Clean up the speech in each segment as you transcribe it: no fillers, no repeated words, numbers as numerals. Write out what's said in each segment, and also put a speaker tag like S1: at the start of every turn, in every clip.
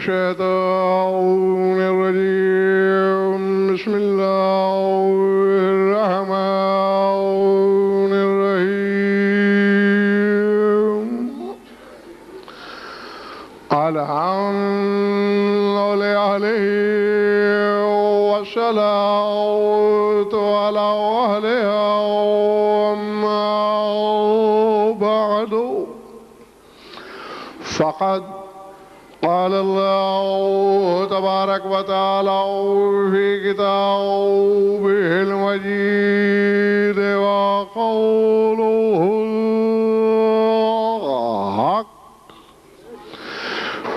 S1: الشيطان الرجيم بسم الله الرحمن الرحيم الحمد لله والصلاة على أهلها وما بعد فقد قال الله تبارك وتعالى في كتابه المجيد وقوله الحق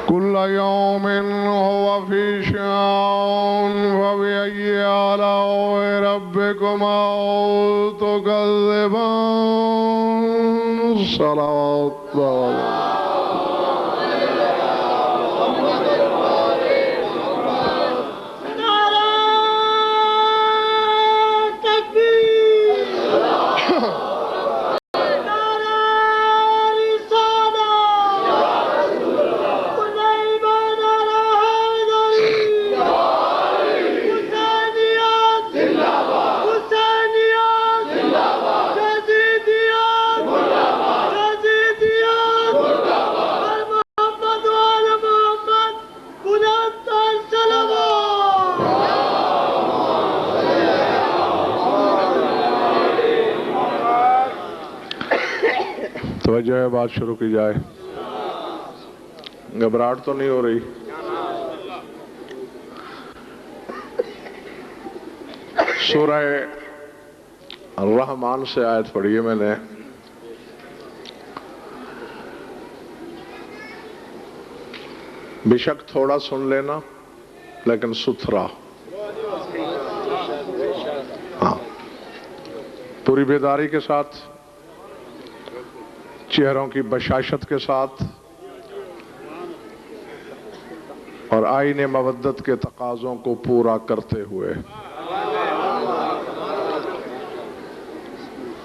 S1: كل يوم هو في شأن فبأي آلاء ربكما تكذبان صلوات الله توجہ ہے، بات شروع کی جائے۔ گھبراہٹ تو نہیں ہو رہی؟ سورہ الرحمن سے آیت پڑھی ہے میں نے۔ بے شک تھوڑا سن لینا لیکن ستھرا، ہاں، پوری بیداری کے ساتھ، چہروں کی بشاشت کے ساتھ اور آئین مودت کے تقاضوں کو پورا کرتے ہوئے۔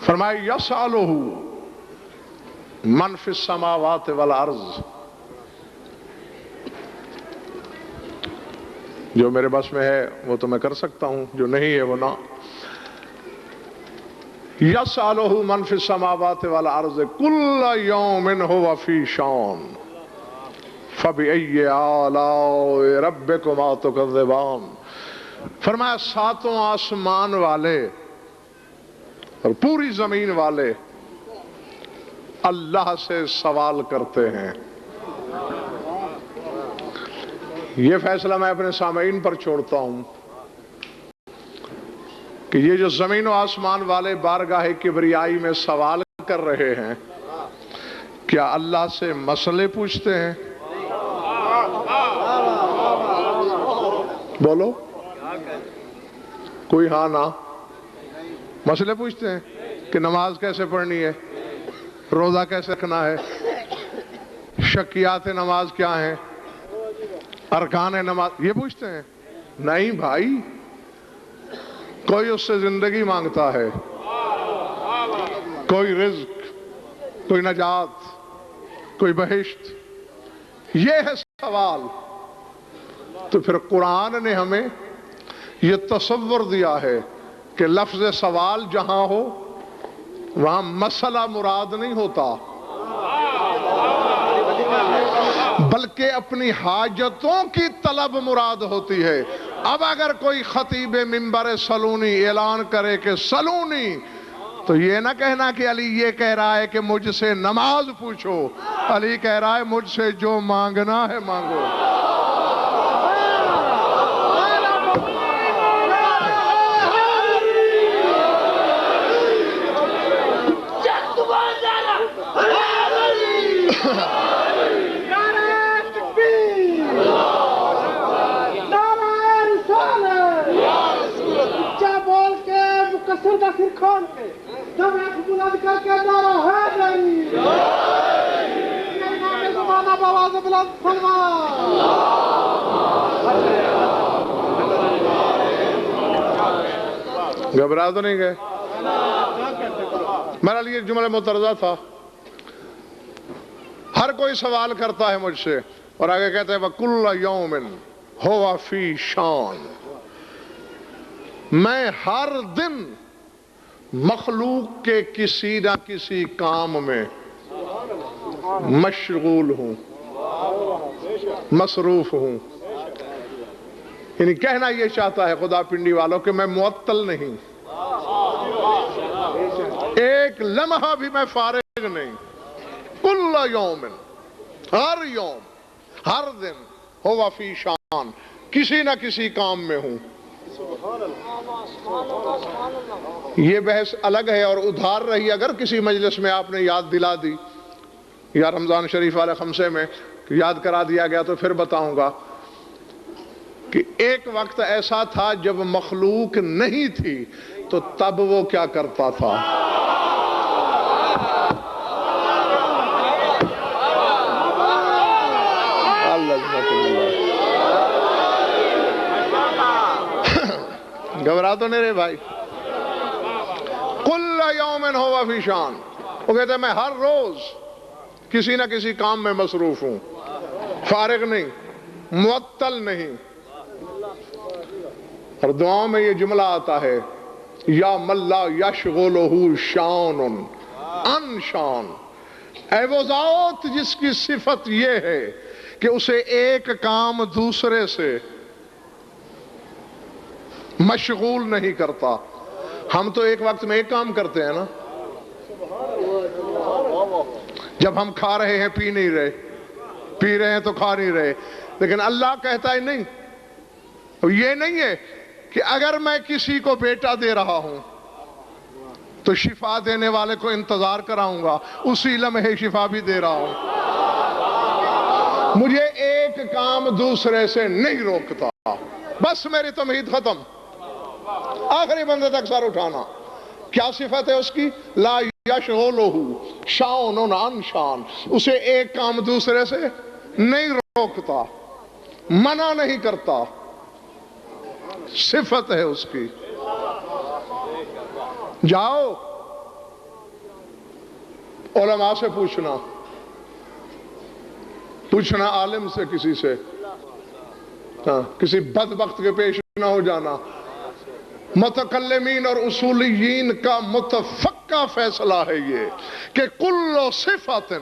S1: فرمایا یسألہ من فی السماوات والارض، جو میرے بس میں ہے وہ تو میں کر سکتا ہوں، جو نہیں ہے وہ نہ۔ یسألہ من فی السماوات والارض کل یوم ھو فی شأن فبأی آلاء ربکما تکذبان۔ فرمایا ساتوں آسمان والے اور پوری زمین والے اللہ سے سوال کرتے ہیں۔ یہ فیصلہ میں اپنے سامعین پر چھوڑتا ہوں کہ یہ جو زمین و آسمان والے بارگاہ کبریائی میں سوال کر رہے ہیں، کیا اللہ سے مسئلے پوچھتے ہیں؟ بولو کوئی ہاں نہ؟ مسئلے پوچھتے ہیں کہ نماز کیسے پڑھنی ہے، روزہ کیسے رکھنا ہے، شکیات نماز کیا ہیں، ارکان نماز، یہ پوچھتے ہیں؟ نہیں بھائی، کوئی اس سے زندگی مانگتا ہے، کوئی رزق، کوئی نجات، کوئی بہشت، یہ ہے سوال۔ تو پھر قرآن نے ہمیں یہ تصور دیا ہے کہ لفظ سوال جہاں ہو وہاں مسئلہ مراد نہیں ہوتا، بلکہ اپنی حاجتوں کی طلب مراد ہوتی ہے۔ اب اگر کوئی خطیب منبر سلونی اعلان کرے کہ سلونی، تو یہ نہ کہنا کہ علی یہ کہہ رہا ہے کہ مجھ سے نماز پوچھو، علی کہہ رہا ہے مجھ سے جو مانگنا ہے مانگو۔ گھبرا تو نہیں گئے؟ میرا لیے جملہ مترجہ تھا، ہر کوئی سوال کرتا ہے مجھ سے اور آگے کہتے ہیں وَكُلَّ يَوْمٍ هُوَ فِي شَان، میں ہر دن مخلوق کے کسی نہ کسی کام میں مشغول ہوں، مصروف ہوں. یعنی کہنا یہ چاہتا ہے خدا پنڈی والوں کہ میں معطل نہیں، ایک لمحہ بھی میں فارغ نہیں. کل یوم، ہر یوم، ہر دن، ہوا فی شان، کسی نہ کسی کام میں ہوں. یہ بحث الگ ہے اور ادھار رہی اگر کسی مجلس میں آپ نے یاد دلا دی یا رمضان شریف والے خمسے میں یاد کرا دیا گیا تو پھر بتاؤں گا کہ ایک وقت ایسا تھا جب مخلوق نہیں تھی تو تب وہ کیا کرتا تھا. گھبرا تو نہیں رہے بھائی. کل یوم ہوا فی شان، وہ کہتے ہیں میں ہر روز کسی نہ کسی کام میں مصروف ہوں، فارغ نہیں، معطل نہیں. اور دعاؤں میں یہ جملہ آتا ہے یا من لا یشغلہ شان عن شان، اے وہ ذات جس کی صفت یہ ہے کہ اسے ایک کام دوسرے سے مشغول نہیں کرتا. ہم تو ایک وقت میں ایک کام کرتے ہیں نا، جب ہم کھا رہے ہیں پی نہیں رہے، پی رہے ہیں تو کھا نہیں رہے. لیکن اللہ کہتا ہے نہیں، یہ نہیں ہے کہ اگر میں کسی کو بیٹا دے رہا ہوں تو شفا دینے والے کو انتظار کراؤں گا، اسی لمحے شفا بھی دے رہا ہوں. مجھے ایک کام دوسرے سے نہیں روکتا. بس میری تمہید ختم، آخری بندے تک سر اٹھانا. کیا صفت ہے اس کی؟ لا یشغلہ شان عن شان، اسے ایک کام دوسرے سے نہیں روکتا، منع نہیں کرتا. صفت ہے اس کی. جاؤ علماء سے پوچھنا عالم سے، کسی سے، کسی بدبخت کے پیش نہ ہو جانا. متکلمین اور اصولیین کا متفقہ فیصلہ ہے یہ کہ کل صفت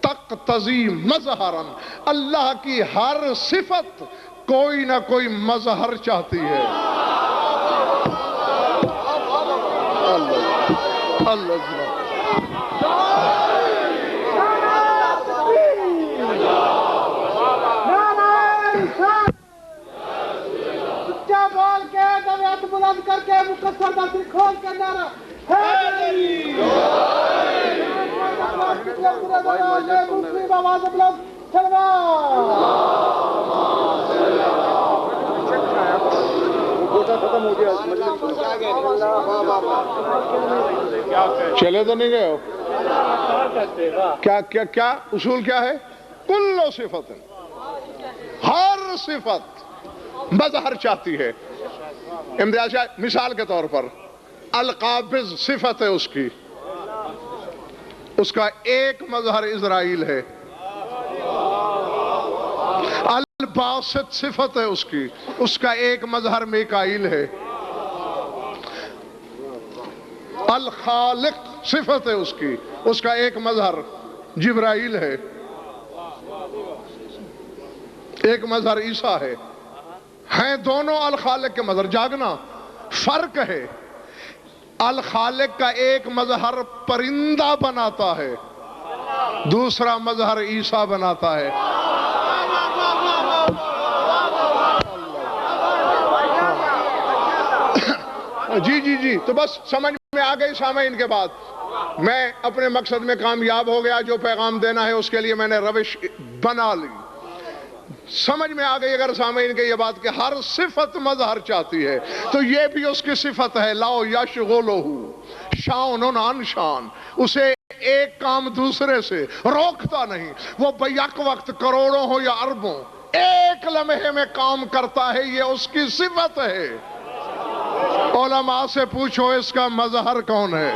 S1: تقتضی مظہرا، اللہ کی ہر صفت کوئی نہ کوئی مظہر چاہتی ہے. اللہ
S2: بول کے دویت بلند کر کے مقصر دستی کھول کے نعرہ حیدری، مسلم آواز بلند
S1: چلے تو نہیں گئے ہو؟ کیا اصول کیا ہے؟ کل صفت، ہر صفت مظہر چاہتی ہے. امتیاز مثال کے طور پر القابض صفت ہے اس کی، اس کا ایک مظہر اسرائیل ہے. الباسط صفت ہے اس کی، اس کا ایک مظہر میکائیل ہے. الخالق صفت ہے اس کی، اس کا ایک مظہر جبرائیل ہے، ایک مظہر عیسیٰ ہے. ہیں دونوں الخالق کے مظہر. جاگنا فرق ہے، الخالق کا ایک مظہر پرندہ بناتا ہے، دوسرا مظہر عیسیٰ بناتا ہے. جی تو بس سمجھ میں آ گئی سامعین کے بعد. میں اپنے مقصد میں کامیاب ہو گیا، جو پیغام دینا ہے اس کے لیے میں نے روش بنا لی. سمجھ میں آ گئی اگر سامعین کے یہ بات کہ ہر صفت مظہر چاہتی ہے تو یہ بھی اس کی صفت ہے. لا یشغلہ شان عن شان، اسے ایک کام دوسرے سے روکتا نہیں. وہ بیک وقت کروڑوں ہو یا اربوں ایک لمحے میں کام کرتا ہے، یہ اس کی صفت ہے. علماء سے پوچھو اس کا مظہر کون ہے؟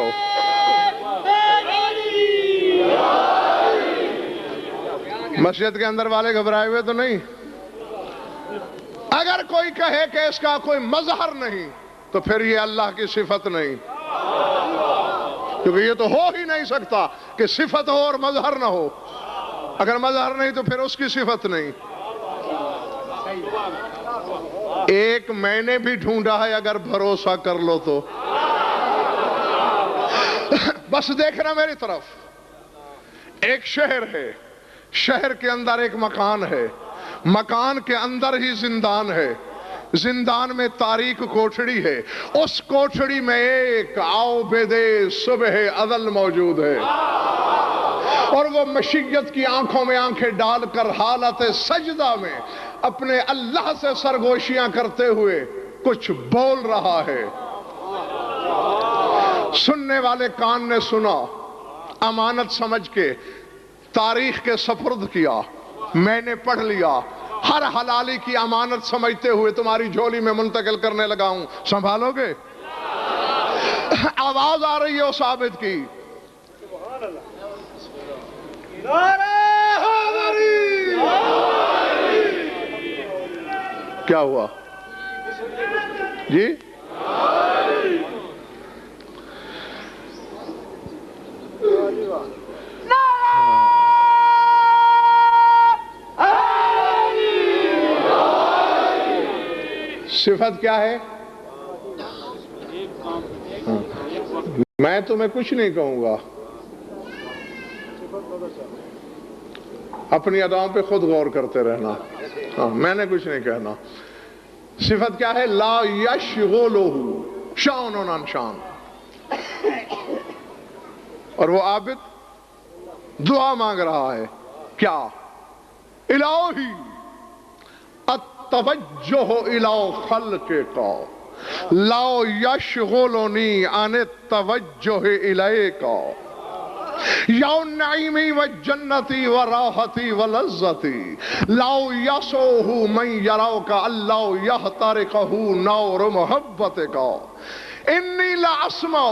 S1: لگاؤ. مسجد کے اندر والے گھبرائے ہوئے تو نہیں؟ اگر کوئی کہے کہ اس کا کوئی مظہر نہیں تو پھر یہ اللہ کی صفت نہیں، کیونکہ یہ تو ہو ہی نہیں سکتا کہ صفت ہو اور مظہر نہ ہو. اگر مظہر نہیں تو پھر اس کی صفت نہیں. ایک میں نے بھی ڈھونڈا ہے، اگر بھروسہ کر لو تو. بس دیکھنا میری طرف. ایک شہر ہے، شہر کے اندر ایک مکان ہے، مکان کے اندر ہی زندان ہے، زندان میں تاریک کوٹھڑی ہے، اس کوٹھڑی میں ایک عابد صبح ازل موجود ہے، اور وہ مشیت کی آنکھوں میں آنکھیں ڈال کر حالت سجدہ میں اپنے اللہ سے سرگوشیاں کرتے ہوئے کچھ بول رہا ہے. سننے والے کان نے سنا، امانت سمجھ کے تاریخ کے سپرد کیا، میں نے پڑھ لیا، ہر حلالی کی امانت سمجھتے ہوئے تمہاری جھولی میں منتقل کرنے لگا ہوں، سنبھالو گے؟ آواز آ رہی ہے اس عابد کی، کیا ہوا جی؟ صفت کیا ہے؟ میں تمہیں کچھ نہیں کہوں گا، اپنی اداؤں پہ خود غور کرتے رہنا. میں نے کچھ نہیں کہنا. صفت کیا ہے؟ لا یشغلہ شان عن شان. اور وہ عابد دعا مانگ رہا ہے، کیا؟ الہی التوجہ الی خلقک لا یشغلنی عن التوجہ الیک یا نعیمی و جنتی و راحتی و لذتی لا یسوہ من یروک اللہ یحترقہ نور محبتک انی لاسمع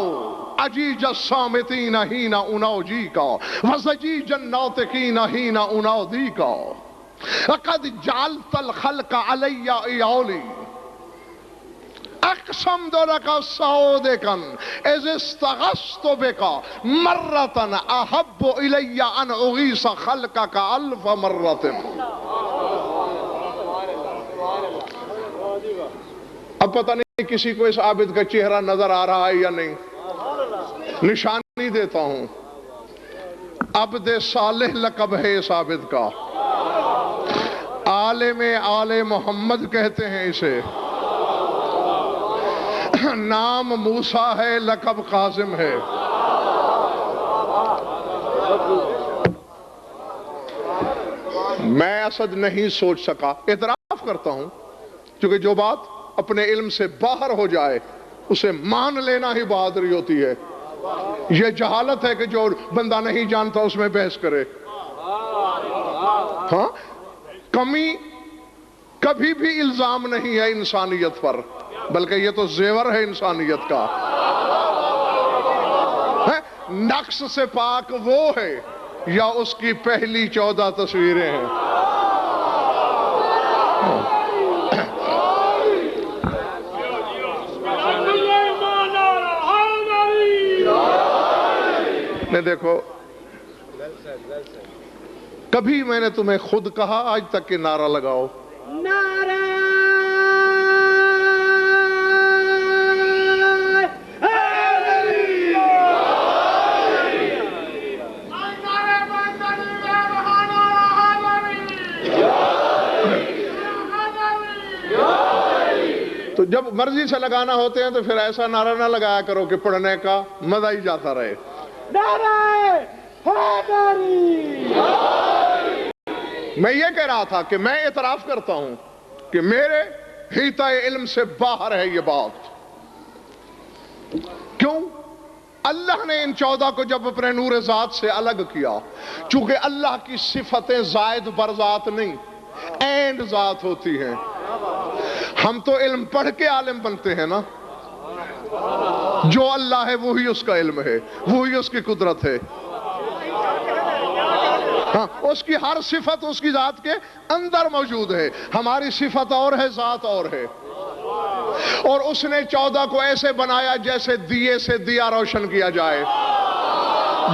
S1: اجیج الصامتین حین اناجیک وزجیج الناطقین حین انادیک وقد جعلت الخلق علی ایالی اقسمت لک صعودکا اذ استغثت بک مرتا احب الی ان اغیث خلقک الف مرت. اب پتہ نہیں کسی کو اس عابد کا چہرہ نظر آ رہا ہے یا نہیں. نشانی دیتا ہوں، عبد صالح لقب ہے اس عابد کا، عالم آل محمد کہتے ہیں اسے، نام موسیٰ ہے، لقب قاسم ہے. میں اسد نہیں سوچ سکا، اعتراف کرتا ہوں، کیونکہ جو بات اپنے علم سے باہر ہو جائے اسے مان لینا ہی بہادری ہوتی ہے. یہ جہالت ہے کہ جو بندہ نہیں جانتا اس میں بحث کرے. ہاں، کمی کبھی بھی الزام نہیں ہے انسانیت پر، بلکہ یہ تو زیور ہے انسانیت کا. نقص سے پاک وہ ہے یا اس کی پہلی 14 تصویریں ہیں. نے دیکھو، کبھی میں نے تمہیں خود کہا آج تک کہ نعرہ لگاؤ؟
S2: نعرہ
S1: تو جب مرضی سے لگانا ہوتے ہیں تو پھر ایسا نعرہ نہ لگایا کرو کہ پڑھنے کا مزہ ہی جاتا رہے.
S2: نعرہ حیدری.
S1: میں یہ کہہ رہا تھا کہ میں اعتراف کرتا ہوں کہ میرے حیطہ علم سے باہر ہے یہ بات. کیوں؟ اللہ نے ان 14 کو جب اپنے نور ذات سے الگ کیا، چونکہ اللہ کی صفتیں زائد بر ذات نہیں، اینڈ ذات ہوتی ہیں. ہم تو علم پڑھ کے عالم بنتے ہیں نا، جو اللہ ہے وہی اس کا علم ہے، وہی اس کی قدرت ہے. ہاں، اس کی ہر صفت اس کی ذات کے اندر موجود ہے. ہماری صفت اور ہے، ذات اور ہے. اور اس نے 14 کو ایسے بنایا جیسے دیے سے دیا روشن کیا جائے،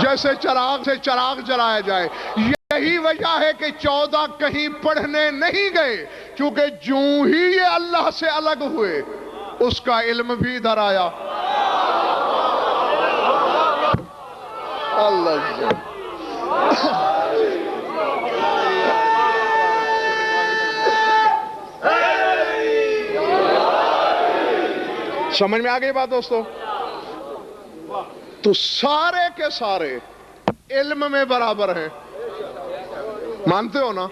S1: جیسے چراغ سے چراغ جلایا جائے. یہی وجہ ہے کہ 14 کہیں پڑھنے نہیں گئے، کیونکہ جوں ہی یہ اللہ سے الگ ہوئے اس کا علم بھی ادھر آیا. اللہ سمجھ میں آ گئی بات دوستو؟ تو سارے کے سارے علم میں برابر ہیں. مانتے ہو نا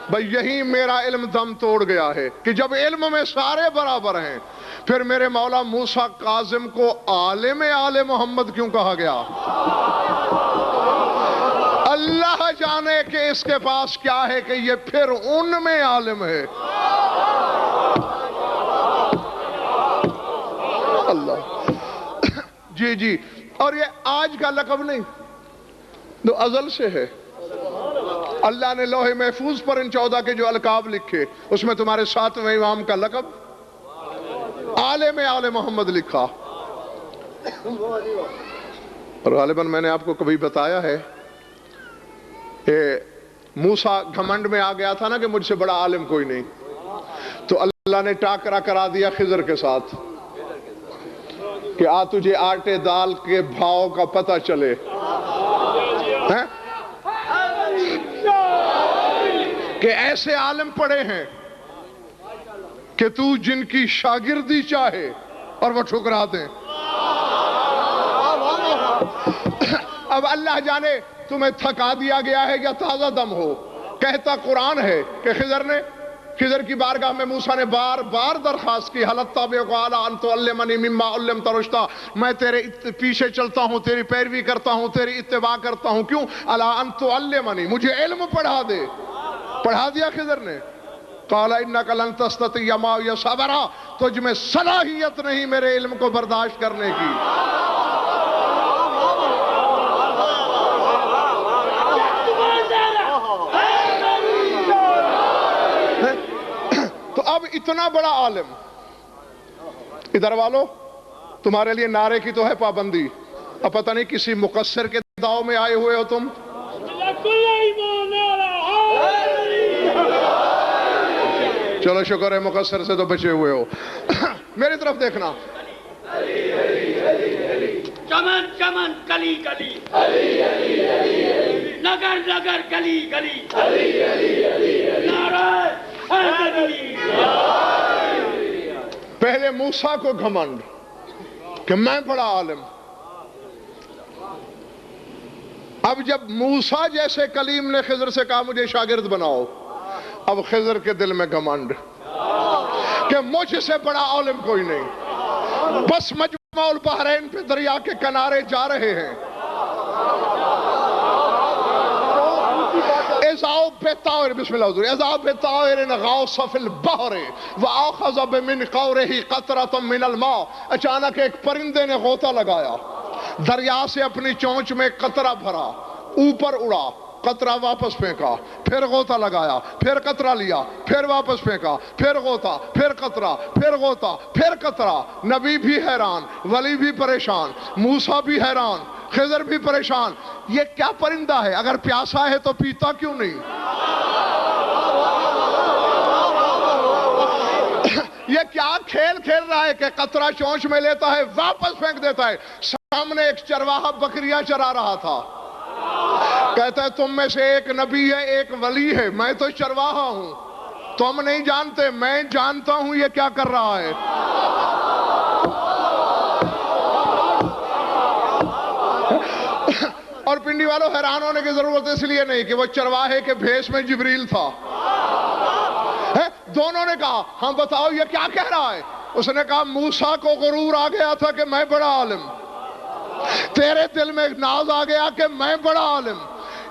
S1: بھئی؟ یہی میرا علم دم توڑ گیا ہے کہ جب علم میں سارے برابر ہیں، پھر میرے مولا موسیٰ کاظم کو عالم آل محمد کیوں کہا گیا؟ اللہ جانے کہ اس کے پاس کیا ہے کہ یہ پھر ان میں عالم ہے. اللہ جی جی. اور یہ آج کا لقب نہیں، تو ازل سے ہے. اللہ نے لوح محفوظ پر ان 14 کے جو القاب لکھے، اس میں تمہارے 7ویں امام کا لقب عالم آل محمد لکھا. اور غالباً میں نے آپ کو کبھی بتایا ہے کہ موسیٰ گھمنڈ میں آ گیا تھا نا کہ مجھ سے بڑا عالم کوئی نہیں. تو اللہ نے ٹاکرا کرا دیا خضر کے ساتھ کہ آ تجھے آٹے دال کے بھاؤ کا پتہ چلے. کہ ایسے عالم پڑے ہیں کہ تو جن کی شاگردی چاہے اور وہ ٹھکرا دیں. اب اللہ جانے تمہیں تھکا دیا گیا ہے یا تازہ دم ہو. کہتا قرآن ہے کہ خضر کی بارگاہ میں موسیٰ نے بار بار درخواست کی، حلت تابع کو اعلیٰ ان تعلمنی مما علمت رشدا، میں تیرے پیچھے چلتا ہوں، تیری پیروی کرتا ہوں، تیری اتباع کرتا ہوں. کیوں؟ الا ان تعلمنی، مجھے علم پڑھا دے. پڑھا دیا خضر نے. قال انک لن تستطیع معی صبرا، تجھ میں صلاحیت نہیں میرے علم کو برداشت کرنے کی. تو اب اتنا بڑا عالم، ادھر والو تمہارے لیے نعرے کی تو ہے پابندی. اب پتہ نہیں کسی مقصر کے داؤ میں آئے ہوئے ہو تم. چلو شکر ہے مقصر سے تو بچے ہوئے ہو. میری طرف دیکھنا.
S3: چمن چمن کلی کلی، نگر نگر گلی گلی، نعرہ حیدری.
S1: پہلے موسیٰ کو گھمنڈ کہ میں بڑا عالم. اب جب موسیٰ جیسے کلیم نے خضر سے کہا مجھے شاگرد بناؤ، اب خضر کے دل میں گھمنڈ کہ مجھ سے بڑا عالم کوئی نہیں. بس مجمع البحرین پہ دریا کے کنارے جا رہے ہیں. اذا بطائر، بسم اللہ حضور، اذا بطائر غوص فی البحر واخذ بمن قورہ قطرۃ من الماء. اچانک ایک پرندے نے غوطہ لگایا، دریا سے اپنی چونچ میں قطرہ بھرا، اوپر اڑا، قطرہ واپس پھینکا، پھر غوطہ لگایا، پھر قطرہ لیا، پھر واپس پھینکا، پھر غوطہ، پھر قطرہ، پھر غوطہ، پھر قطرہ. نبی بھی حیران، ولی بھی پریشان، موسیٰ بھی حیران، خضر بھی پریشان. یہ کیا پرندہ ہے؟ اگر پیاسا ہے تو پیتا کیوں نہیں؟ یہ کیا کھیل کھیل رہا ہے کہ قطرہ چونچ میں لیتا ہے واپس پھینک دیتا ہے. سامنے ایک چرواہا بکریاں چرا رہا تھا، کہتا ہے تم میں سے ایک نبی ہے ایک ولی ہے، میں تو چرواہا ہوں، تم نہیں جانتے، میں جانتا ہوں یہ کیا کر رہا ہے. اور پنڈی والوں حیران ہونے کی ضرورت اس لیے نہیں کہ وہ چرواہے کے بھیس میں جبریل تھا. دونوں نے کہا ہم بتاؤ یہ کیا کہہ رہا ہے؟ اس نے کہا موسیٰ کو غرور آ گیا تھا کہ میں بڑا عالم، تیرے دل میں ناز آ گیا کہ میں بڑا عالم.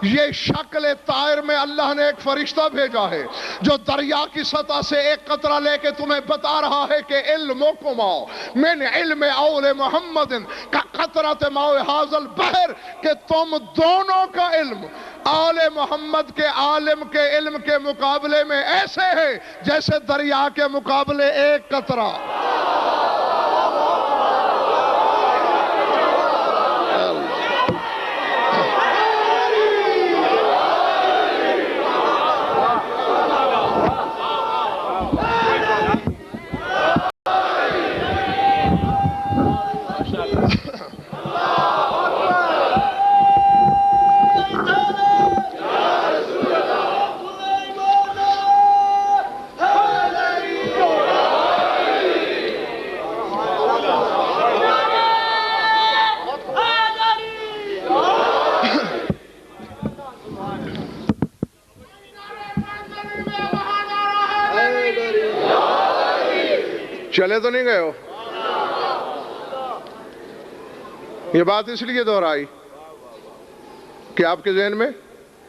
S1: یہ شکل طائر میں اللہ نے ایک فرشتہ بھیجا ہے جو دریا کی سطح سے ایک قطرہ لے کے تمہیں بتا رہا ہے کہ علمکما من علم اول محمد کا قطرۃ ماء ھذا البحر، کہ تم دونوں کا علم آل محمد کے عالم کے علم کے مقابلے میں ایسے ہے جیسے دریا کے مقابلے ایک قطرہ۔ چلے تو نہیں گئے ہو؟ یہ بات اس لیے دہرائی کہ آپ کے ذہن میں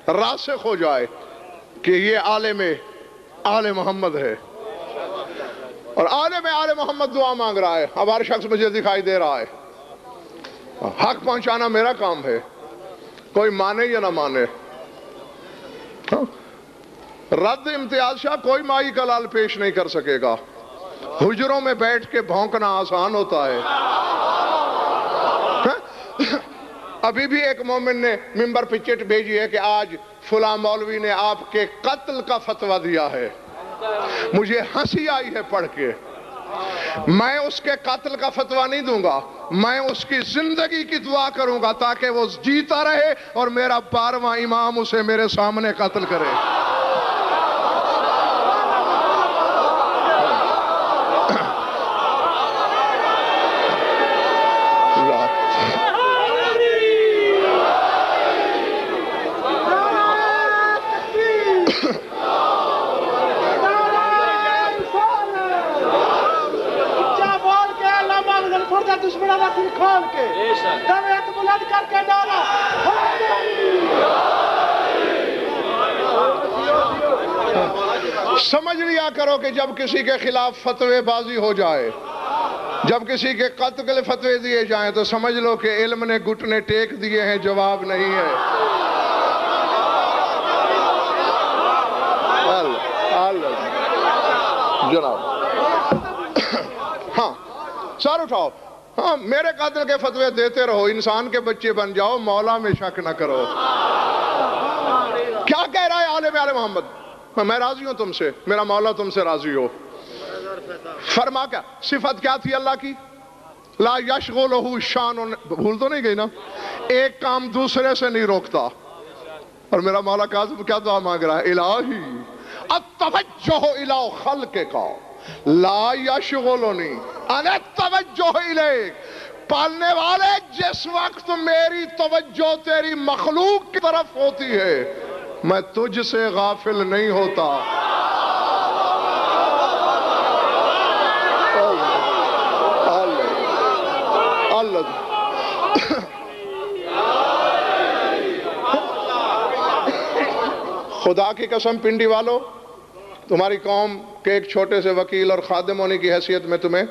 S1: راسخ ہو جائے کہ یہ عالم آل محمد ہے، اور عالم آل محمد دعا مانگ رہا ہے۔ اب ہر شخص مجھے دکھائی دے رہا ہے، حق پہنچانا میرا کام ہے، کوئی مانے یا نہ مانے۔ رد امتیاز شاہ کوئی مائی کا لال پیش نہیں کر سکے گا۔ حجروں میں بیٹھ کے بھونکنا آسان ہوتا ہے۔ ابھی بھی ایک مومن نے ممبر پہ چٹ بھیجی ہے کہ آج فلاں مولوی نے آپ کے قتل کا فتویٰ دیا ہے۔ مجھے ہنسی آئی ہے پڑھ کے۔ میں اس کے قتل کا فتویٰ نہیں دوں گا، میں اس کی زندگی کی دعا کروں گا تاکہ وہ جیتا رہے اور میرا 12واں امام اسے میرے سامنے قتل کرے۔
S2: دشمنوں کا دل کھول کے دعوت بلند کر کے ڈالا۔
S1: سمجھ لیا کرو کہ جب کسی کے خلاف فتوے بازی ہو جائے، جب کسی کے قتل کے فتوے دیے جائیں تو سمجھ لو کہ علم نے گھٹنے ٹیک دیے ہیں، جواب نہیں ہے۔ جناب ہاں سر اٹھاؤ، ہاں میرے قاتل کے فتوے دیتے رہو، انسان کے بچے بن جاؤ، مولا میں شک نہ کرو۔ کیا کہہ رہا ہے عالم آل محمد؟ میں راضی ہوں تم سے، میرا مولا تم سے راضی ہو۔ فرما کیا صفت کیا تھی اللہ کی؟ لا یشغلہ شان، بھول تو نہیں گئی نا؟ ایک کام دوسرے سے نہیں روکتا۔ اور میرا مولا کیا دعا مانگ رہا ہے؟ الہی التوجہ الی خلقک لا یشغلنی ان التوجہ الیک۔ پالنے والے جس وقت میری توجہ تیری مخلوق کی طرف ہوتی ہے میں تجھ سے غافل نہیں ہوتا۔ خدا کی قسم پنڈی والو، تمہاری قوم کے ایک چھوٹے سے وکیل اور خادم ہونے کی حیثیت میں تمہیں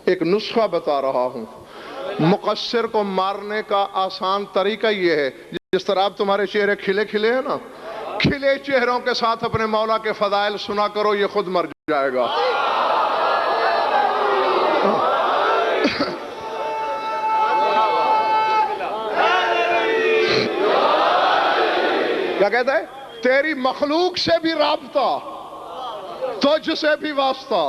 S1: ایک نسخہ بتا رہا ہوں۔ مقصر کو مارنے کا آسان طریقہ یہ ہے، جس طرح اب تمہارے چہرے کھلے کھلے ہیں نا، کھلے چہروں کے ساتھ اپنے مولا کے فضائل سنا کرو، یہ خود مر جائے گا۔ کیا کہتا ہے؟ تیری مخلوق سے بھی رابطہ، تجھ سے بھی واسطہ،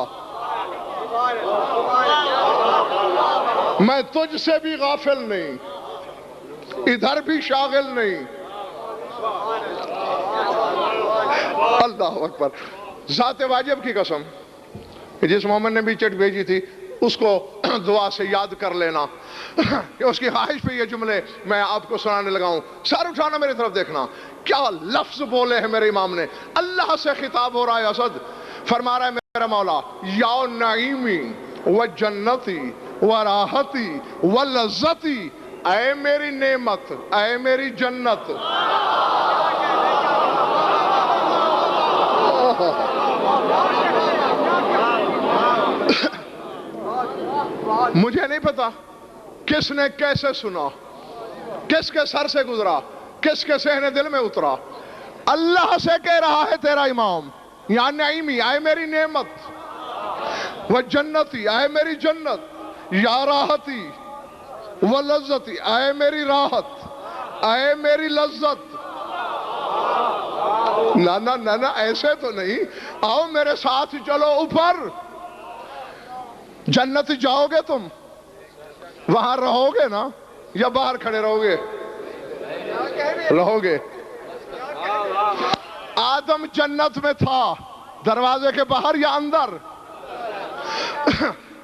S1: میں تجھ سے بھی غافل نہیں، ادھر بھی شاغل نہیں۔ اللہ اکبر۔ ذات واجب کی قسم، جس مومن نے بھی چٹ بھیجی تھی اس کو دعا سے یاد کر لینا کہ اس کی خواہش پہ یہ جملے میں آپ کو سنانے لگاؤں۔ سر اٹھانا، میری طرف دیکھنا، کیا لفظ بولے ہیں میرے امام نے۔ اللہ سے خطاب ہو رہا ہے اسد، فرما رہا ہے میرا مولا، یا نعیمی و جنتی و راحتی و لذتی، اے میری نعمت، اے میری جنت، مجھے نہیں پتا کس نے کیسے سنا، کس کے سر سے گزرا، کس کے صحن دل میں اترا۔ اللہ سے کہہ رہا ہے تیرا امام، یا نعیمی آئے میری نعمت، و جنتی آئے میری جنت، یا راحتی و لذتی آئے میری راحت، آئے میری لذت۔ نا نا نا نا ایسے تو نہیں، آؤ میرے ساتھ چلو اوپر، جنت جاؤ گے تم، وہاں رہو گے نا یا باہر کھڑے رہو گے؟ رہو گے۔ آدم جنت میں تھا، دروازے کے باہر یا اندر؟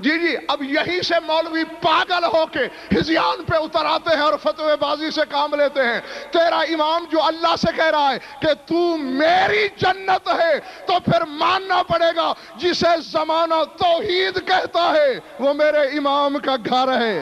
S1: جی جی، اب یہیں سے مولوی پاگل ہو کے ہذیان پہ اتر آتے ہیں اور فتوی بازی سے کام لیتے ہیں۔ تیرا امام جو اللہ سے کہہ رہا ہے کہ تو میری جنت ہے، تو پھر ماننا پڑے گا جسے زمانہ توحید کہتا ہے وہ میرے امام کا گھر ہے۔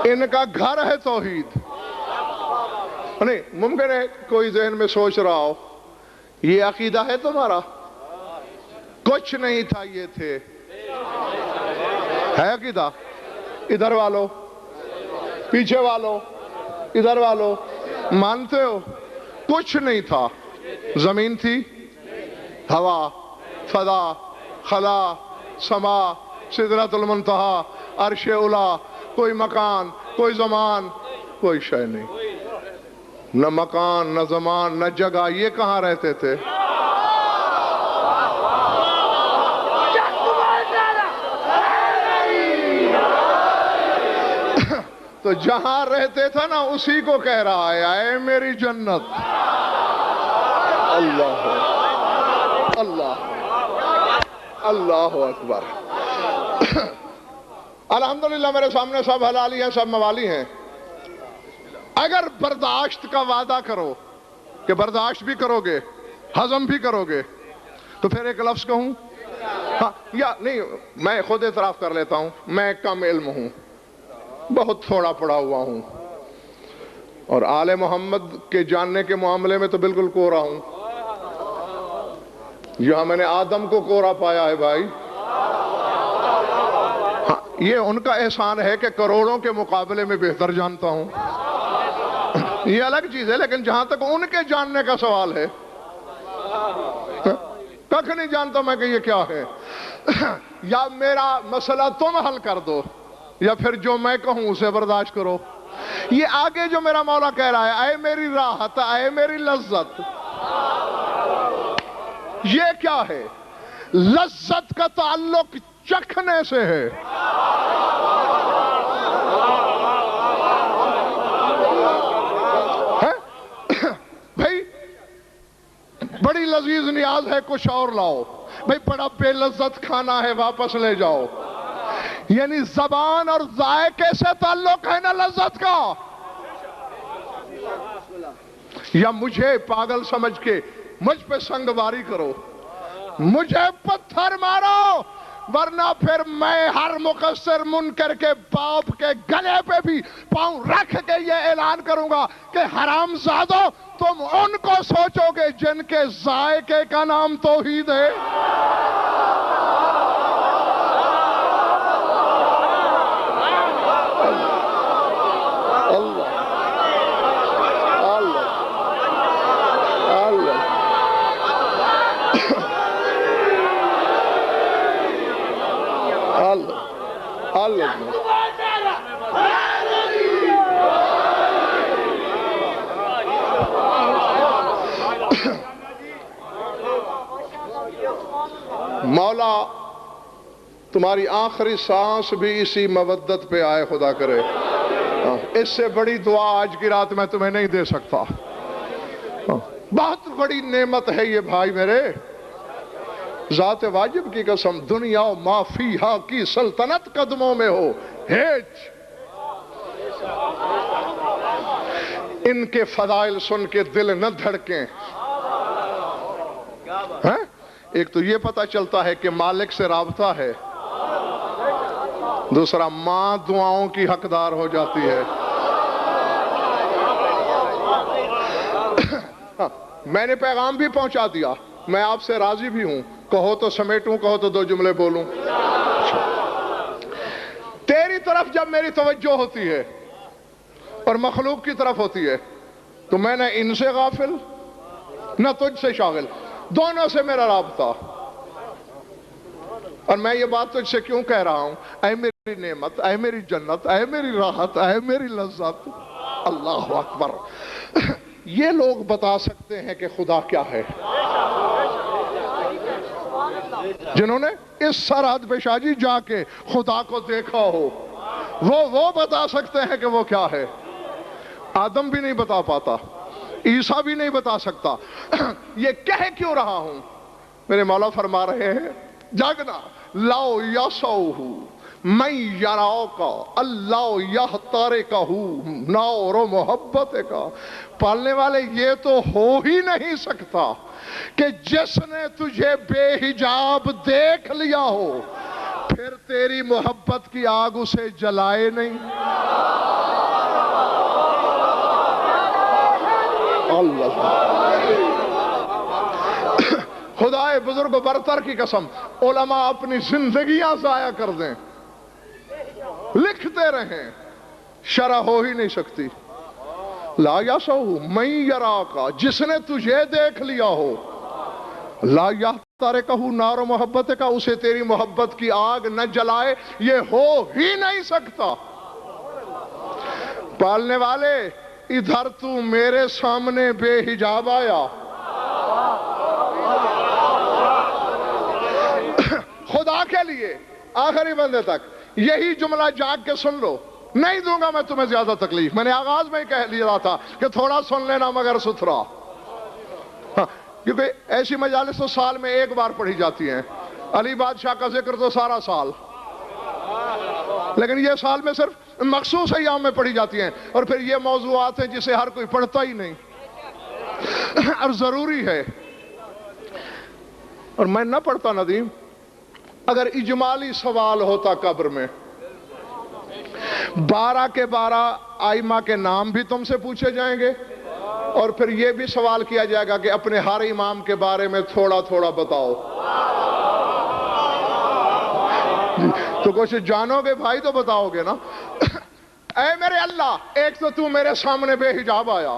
S1: ان کا گھر ہے توحید۔ نہیں ممکن ہے کوئی ذہن میں سوچ رہا ہو یہ عقیدہ ہے تمہارا؟ کچھ نہیں تھا، یہ تھے۔ ہے عقیدہ؟ ادھر والو، پیچھے والو، ادھر والو، مانتے ہو کچھ نہیں تھا؟ زمین تھی، ہوا، فضا، خلا، سما، سدرۃ المنتہا، عرش اولا، کوئی مکان، کوئی زمان، کوئی شے نہیں۔ نہ مکان، نہ زمان، نہ جگہ، یہ کہاں رہتے تھے؟ تو جہاں رہتے تھا نا اسی کو کہہ رہا ہے اے میری جنت۔ اللہ اللہ اللہ اکبر۔ الحمدللہ میرے سامنے سب حلالی ہیں، سب موالی ہیں۔ اگر برداشت کا وعدہ کرو کہ برداشت بھی کرو گے، ہضم بھی کرو گے، تو پھر ایک لفظ کہوں، ہاں یا نہیں، میں خود اعتراف کر لیتا ہوں، میں کم علم ہوں، بہت تھوڑا پڑھا ہوا ہوں، اور آل محمد کے جاننے کے معاملے میں تو بالکل کورا ہوں۔ یہاں میں نے آدم کو کورا پایا ہے بھائی۔ ہاں یہ ان کا احسان ہے کہ کروڑوں کے مقابلے میں بہتر جانتا ہوں، یہ الگ چیز ہے، لیکن جہاں تک ان کے جاننے کا سوال ہے، کچھ نہیں جانتا میں کہ یہ کیا ہے۔ یا میرا مسئلہ تم حل کر دو، یا پھر جو میں کہوں اسے برداشت کرو۔ یہ آگے جو میرا مولا کہہ رہا ہے اے میری راحت، اے میری لذت، یہ کیا ہے؟ لذت کا تعلق چکھنے سے ہے۔ بھائی بڑی لذیذ نیاز ہے، کچھ اور لاؤ۔ بھائی بڑا بے لذت کھانا ہے، واپس لے جاؤ۔ یعنی زبان اور ذائقے سے تعلق ہے نا لذت کا؟ یا مجھے پاگل سمجھ کے مجھ پہ سنگ باری کرو، مجھے پتھر مارو، ورنہ پھر میں ہر مقصر منکر کے باپ کے گلے پہ بھی پاؤں رکھ کے یہ اعلان کروں گا کہ حرام زادو، تم ان کو سوچو گے جن کے ذائقے کا نام توحید ہے۔ مولا تمہاری آخری سانس بھی اسی مودت پہ آئے خدا کرے. اس سے بڑی دعا آج کی رات میں تمہیں نہیں دے سکتا. بہت بڑی نعمت ہے یہ بھائی میرے. ذات واجب کی قسم دنیا و ما فیہا کی سلطنت قدموں میں ہو. ہیچ ان کے فضائل سن کے دل نہ دھڑکیں. ایک تو یہ پتہ چلتا ہے کہ مالک سے رابطہ ہے. دوسرا ماں دعاؤں کی حقدار ہو جاتی ہے. میں نے پیغام بھی پہنچا دیا. میں آپ سے راضی بھی ہوں. کہو تو سمیٹوں, کہو تو 2 جملے بولوں. تیری طرف جب میری توجہ ہوتی ہے اور مخلوق کی طرف ہوتی ہے تو میں نہ ان سے غافل نہ تجھ سے شاغل, دونوں سے میرا رابطہ. اور میں یہ بات تجھ سے کیوں کہہ رہا ہوں؟ اے میری نعمت, اے میری جنت, اے میری راحت, اے میری لذت. اللہ اکبر. یہ لوگ بتا سکتے ہیں کہ خدا کیا ہے, جنہوں نے اس سرحد پہ شاہ جی جا کے خدا کو دیکھا ہو. وہ بتا سکتے ہیں کہ وہ کیا ہے. آدم بھی نہیں بتا پاتا, عیسیٰ بھی نہیں بتا سکتا. یہ کہہ کیوں رہا ہوں؟ میرے مولا فرما رہے ہیں جاگنا لاؤ یسوہ من یراکا اللہ یحترکہ نور و محبت کا. پالنے والے یہ تو ہو ہی نہیں سکتا کہ جس نے تجھے بے حجاب دیکھ لیا ہو پھر تیری محبت کی آگ اسے جلائے نہیں. اللہ خدائے بزرگ و برتر کی قسم علماء اپنی زندگیاں ضائع کر دیں, لکھتے رہیں, شرح ہو ہی نہیں سکتی. لا یسوہ من یراکا, جس نے تجھے دیکھ لیا ہو, لا یحترکہ نار محبت کا, اسے تیری محبت کی آگ نہ جلائے. یہ ہو ہی نہیں سکتا. پالنے والے ادھر تو میرے سامنے بے حجاب آیا, خدا کے لیے آخری بندے تک یہی جملہ جاگ کے سن لو. نہیں دوں گا میں تمہیں زیادہ تکلیف. میں نے آغاز میں ہی کہہ لیا تھا کہ تھوڑا سن لینا مگر ستھرا, کیونکہ ایسی مجالس تو سال میں ایک بار پڑھی جاتی ہیں. علی بادشاہ کا ذکر تو سارا سال, لیکن یہ سال میں صرف مخصوص ایام میں پڑھی جاتی ہیں. اور پھر یہ موضوعات ہیں جسے ہر کوئی پڑھتا ہی نہیں اور ضروری ہے. اور میں نہ پڑھتا ندیم, اگر اجمالی سوال ہوتا قبر میں 12 کے 12 آئمہ کے نام بھی تم سے پوچھے جائیں گے, اور پھر یہ بھی سوال کیا جائے گا کہ اپنے ہر امام کے بارے میں تھوڑا تھوڑا بتاؤ. تو کچھ جانو گے بھائی تو بتاؤ گے نا. اے میرے اللہ, ایک تو میرے سامنے بے حجاب آیا.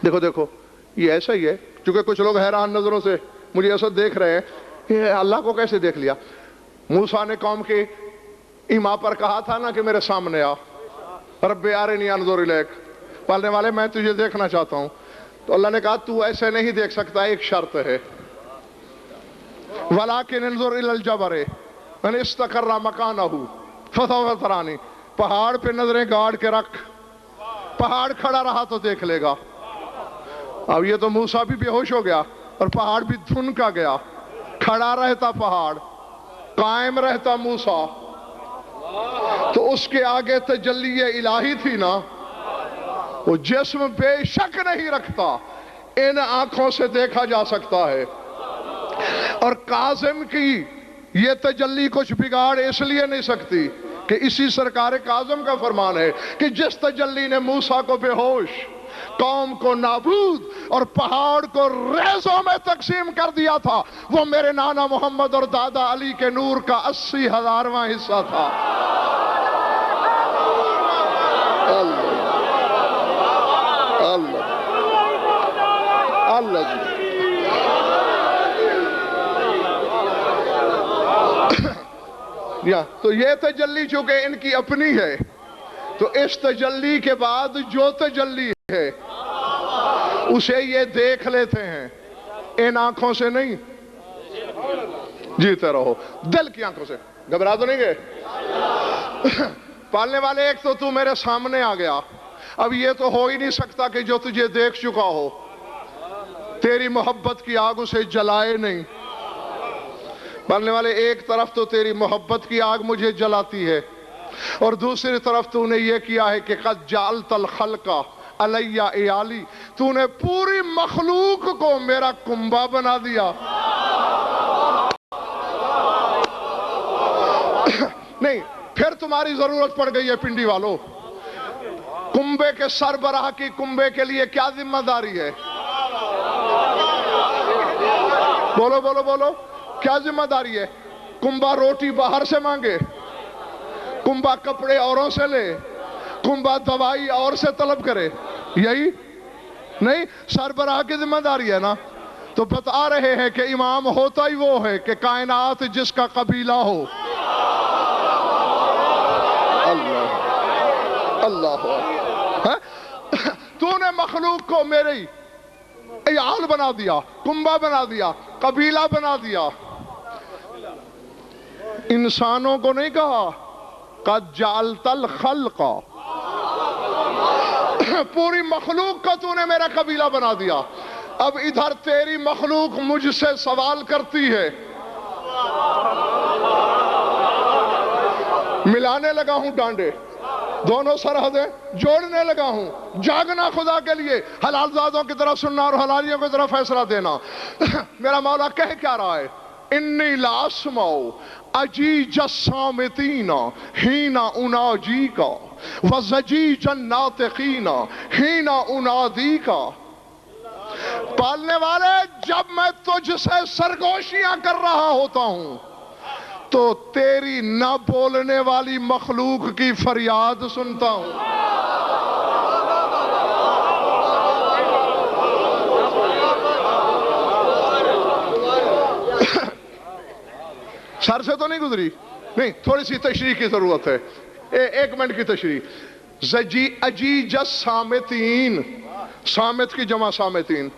S1: دیکھو یہ ایسا ہی ہے, چونکہ کچھ لوگ حیران نظروں سے مجھے ایسا دیکھ رہے ہیں کہ اللہ کو کیسے دیکھ لیا. موسیٰ نے قوم کے امام پر کہا تھا نا کہ میرے سامنے آ, رب ارنی انظر الیک, پالنے والے میں تجھے دیکھنا چاہتا ہوں. تو اللہ نے کہا تو ایسے نہیں دیکھ سکتا, ایک شرط ہے. وَلَكِنْ انظر الی الجبر ان استقر مکانہ فسوف ترانی. پہاڑ پہ نظریں گاڑ کے رکھ, پہاڑ کھڑا رہا تو دیکھ لے گا. اب یہ تو موسیٰ بھی بے ہوش ہو گیا اور پہاڑ بھی دھن کا گیا. کھڑا رہتا پہاڑ, قائم رہتا موسیٰ, تو اس کے آگے تجلی الہی تھی نا. وہ جسم بے شک نہیں رکھتا, ان آنکھوں سے دیکھا جا سکتا ہے. اور کاظم کی یہ تجلی کچھ بگاڑ اس لیے نہیں سکتی کہ اسی سرکار کاظم کا فرمان ہے کہ جس تجلی نے موسیٰ کو بے ہوش, قوم کو نابود اور پہاڑ کو ریزوں میں تقسیم کر دیا تھا, وہ میرے نانا محمد اور دادا علی کے نور کا 80,000واں حصہ تھا. اللہ اللہ تو یہ تجلی چونکہ ان کی اپنی ہے, تو اس تجلی کے بعد جو تجلی ہے اسے یہ دیکھ لیتے ہیں. ان آنکھوں سے نہیں جیتے رہو، دل کی آنکھوں سے. گھبرا تو نہیں گئے؟ پالنے والے ایک تو میرے سامنے آ گیا، اب یہ تو ہو ہی نہیں سکتا کہ جو تجھے دیکھ چکا ہو تیری محبت کی آگ اسے جلائے نہیں. پالنے والے ایک طرف تو تیری محبت کی آگ مجھے جلاتی ہے، اور دوسری طرف تو نے یہ کیا ہے کہ قد جعلت الخلق علی ایالی، تو نے پوری مخلوق کو میرا کنبہ بنا دیا. نہیں، پھر تمہاری ضرورت پڑ گئی ہے پنڈی والوں. کنبے کے سربراہ کی کنبے کے لیے کیا ذمہ داری ہے؟ بولو بولو بولو، کیا ذمہ داری ہے؟ کنبہ روٹی باہر سے مانگے، کنبہ کپڑے اوروں سے لے، کنبہ دوائی اور سے طلب کرے؟ یہی نہیں، سربراہ کی ذمہ داری ہے نا. تو بتا رہے ہیں کہ امام ہوتا ہی وہ ہے کہ کائنات جس کا قبیلہ ہو. اللہ اللہ، تو نے مخلوق کو میری ایال بنا دیا، کنبہ بنا دیا، قبیلہ بنا دیا. انسانوں کو نہیں کہا قد جعلت الخلق، پوری مخلوق کا تو نے میرا قبیلہ بنا دیا. اب ادھر تیری مخلوق مجھ سے سوال کرتی ہے، ملانے لگا ہوں ڈانڈے، دونوں سرحدیں جوڑنے لگا ہوں، جاگنا خدا کے لیے، حلال زادوں کی طرف سننا اور حلالیوں کی طرف فیصلہ دینا. میرا مولا کہہ کیا رہا ہے؟ انی لاسمع اجیج الصامتین حین اناجیک وزجیج الناطقین حین انادیک. پالنے والے، جب میں تجھ سے سرگوشیاں کر رہا ہوتا ہوں تو تیری نہ بولنے والی مخلوق کی فریاد سنتا ہوں. سر سے تو نہیں گزری؟ نہیں، تھوڑی سی تشریح کی ضرورت ہے، ایک منٹ کی تشریح. اجیج الصامتین، صامت کی جمع صامتین،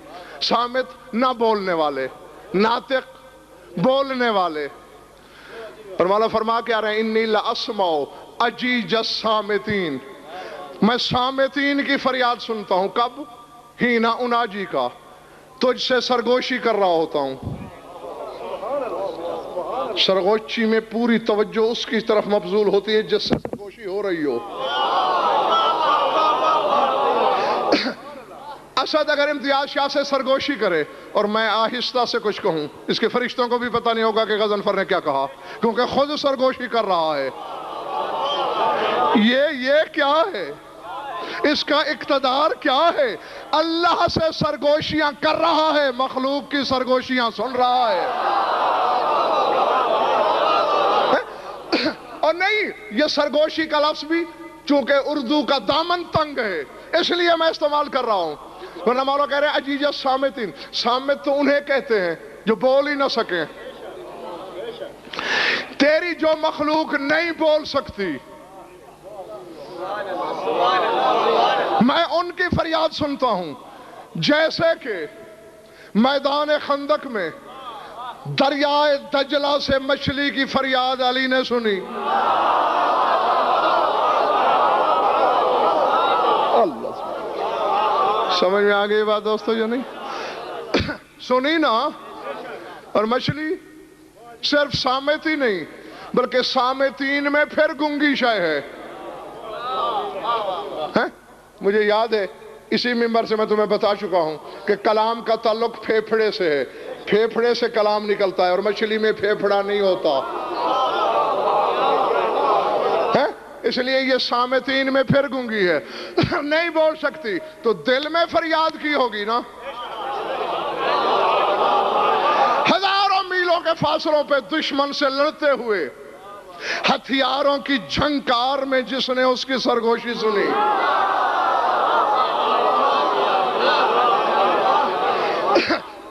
S1: صامت نہ بولنے والے، ناطق بولنے والے. اور مولا فرما کیا رہے ہیں؟ انی لاسمع اجیج الصامتین، میں صامتین کی فریاد سنتا ہوں. کب؟ ہینا اناجی کا، تجھ سے سرگوشی کر رہا ہوتا ہوں. سرگوشی میں پوری توجہ اس کی طرف مبذول ہوتی ہے جس سے سرگوشی ہو رہی ہو. اسد اگر امتیاز شاہ سے سرگوشی کرے اور میں آہستہ سے کچھ کہوں، اس کے فرشتوں کو بھی پتہ نہیں ہوگا کہ غضنفر نے کیا کہا، کیونکہ خود سرگوشی کر رہا ہے. یہ کیا ہے؟ اس کا اقتدار کیا ہے؟ اللہ سے سرگوشیاں کر رہا ہے، مخلوق کی سرگوشیاں سن رہا ہے. اور نہیں، یہ سرگوشی کا لفظ بھی چونکہ اردو کا دامن تنگ ہے اس لیے میں استعمال کر رہا ہوں. ورنہ مولا کہہ رہے ہیں اجیج الصامتین، صامت تو انہیں کہتے ہیں جو بول ہی نہ سکیں. تیری جو مخلوق نہیں بول سکتی، میں ان کی فریاد سنتا ہوں. جیسے کہ میدان خندق میں دریائے دجلہ سے مچھلی کی فریاد علی نے سنی. اللہ، سمجھ میں آ گئی بات دوستو یا نہیں؟ سنی نا. اور مچھلی صرف صامت ہی نہیں بلکہ صامتین میں پھر گنگی شے ہے. مجھے یاد ہے اسی منبر سے میں تمہیں بتا چکا ہوں کہ کلام کا تعلق پھیپھڑے سے ہے، پھیپھڑے سے کلام نکلتا ہے اور مچھلی میں پھیپھڑا نہیں ہوتا. اس لیے یہ صامتین میں پھر گنگی ہے، نہیں بول سکتی تو دل میں فریاد کی ہوگی نا. ہزاروں میلوں کے فاصلوں پہ دشمن سے لڑتے ہوئے ہتھیاروں کی جھنکار میں جس نے اس کی سرگوشی سنی.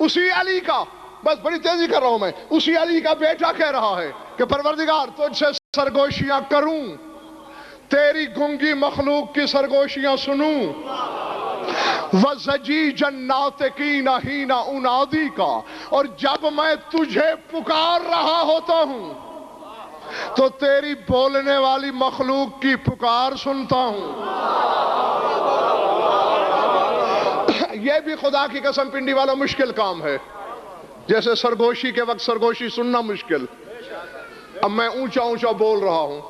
S1: اسی علی کا، بس بڑی تیزی کر رہا ہوں میں، اسی علی کا بیٹا کہہ رہا ہے کہ پروردگار تجھ سے سرگوشیاں کروں، تیری گنگی مخلوق کی سرگوشیاں سنوں. وَزَجِیجًا نَاطِقِینَ حِینَ اُنَادِیکَ، اور جب میں تجھے پکار رہا ہوتا ہوں تو تیری بولنے والی مخلوق کی پکار سنتا ہوں۔ یہ بھی خدا کی قسم پنڈی والا مشکل کام ہے، جیسے سرگوشی کے وقت سرگوشی سننا مشکل۔ اب میں اونچا اونچا بول رہا ہوں،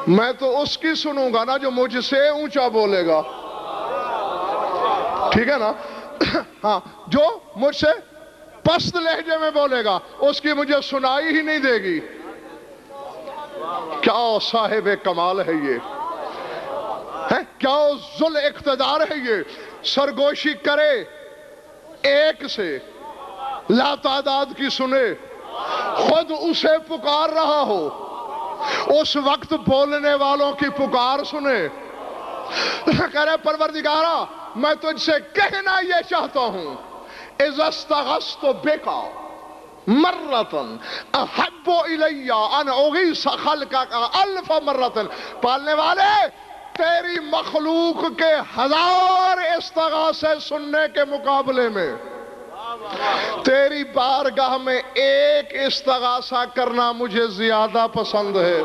S1: میں تو اس کی سنوں گا نا جو مجھ سے اونچا بولے گا، ٹھیک ہے نا؟ ہاں، جو مجھ سے پست لہجے میں بولے گا اس کی مجھے سنائی ہی نہیں دے گی۔ کیا صاحب کمال ہے یہ، کیا ذل اقتدار ہے یہ، سرگوشی کرے ایک سے لا تعداد کی سنے، خود اسے پکار رہا ہو، اس وقت بولنے والوں کی پکار سنے۔ کہہ رہے پروردگارا میں تجھ سے کہنا یہ چاہتا ہوں، اذا استغثت بک مرۃ احب الی ان اغیث خلقک الف مرۃ، پالنے والے تیری مخلوق کے 1000 استغاثے سننے کے مقابلے میں تیری بارگاہ میں ایک استغاثہ کرنا مجھے زیادہ پسند ہے۔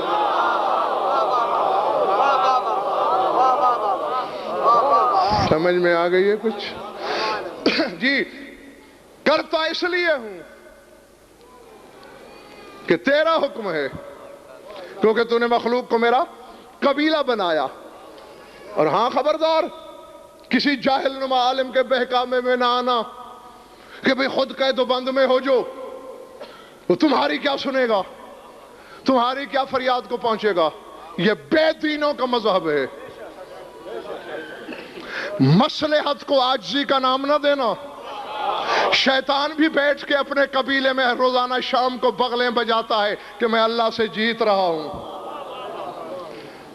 S1: سمجھ میں آ گئی ہے کچھ؟ جی، کرتا اس لیے ہوں کہ تیرا حکم ہے، کیونکہ تو نے مخلوق کو میرا قبیلہ بنایا۔ اور ہاں خبردار، کسی جاہل نما عالم کے بہکامے میں نہ آنا کہ بھئی خود قید و بند میں ہو، جو وہ تمہاری کیا سنے گا، تمہاری کیا فریاد کو پہنچے گا۔ یہ بے دینوں کا مذہب ہے۔ مصلحت کو عاجزی کا نام نہ دینا۔ شیطان بھی بیٹھ کے اپنے قبیلے میں روزانہ شام کو بغلیں بجاتا ہے کہ میں اللہ سے جیت رہا ہوں،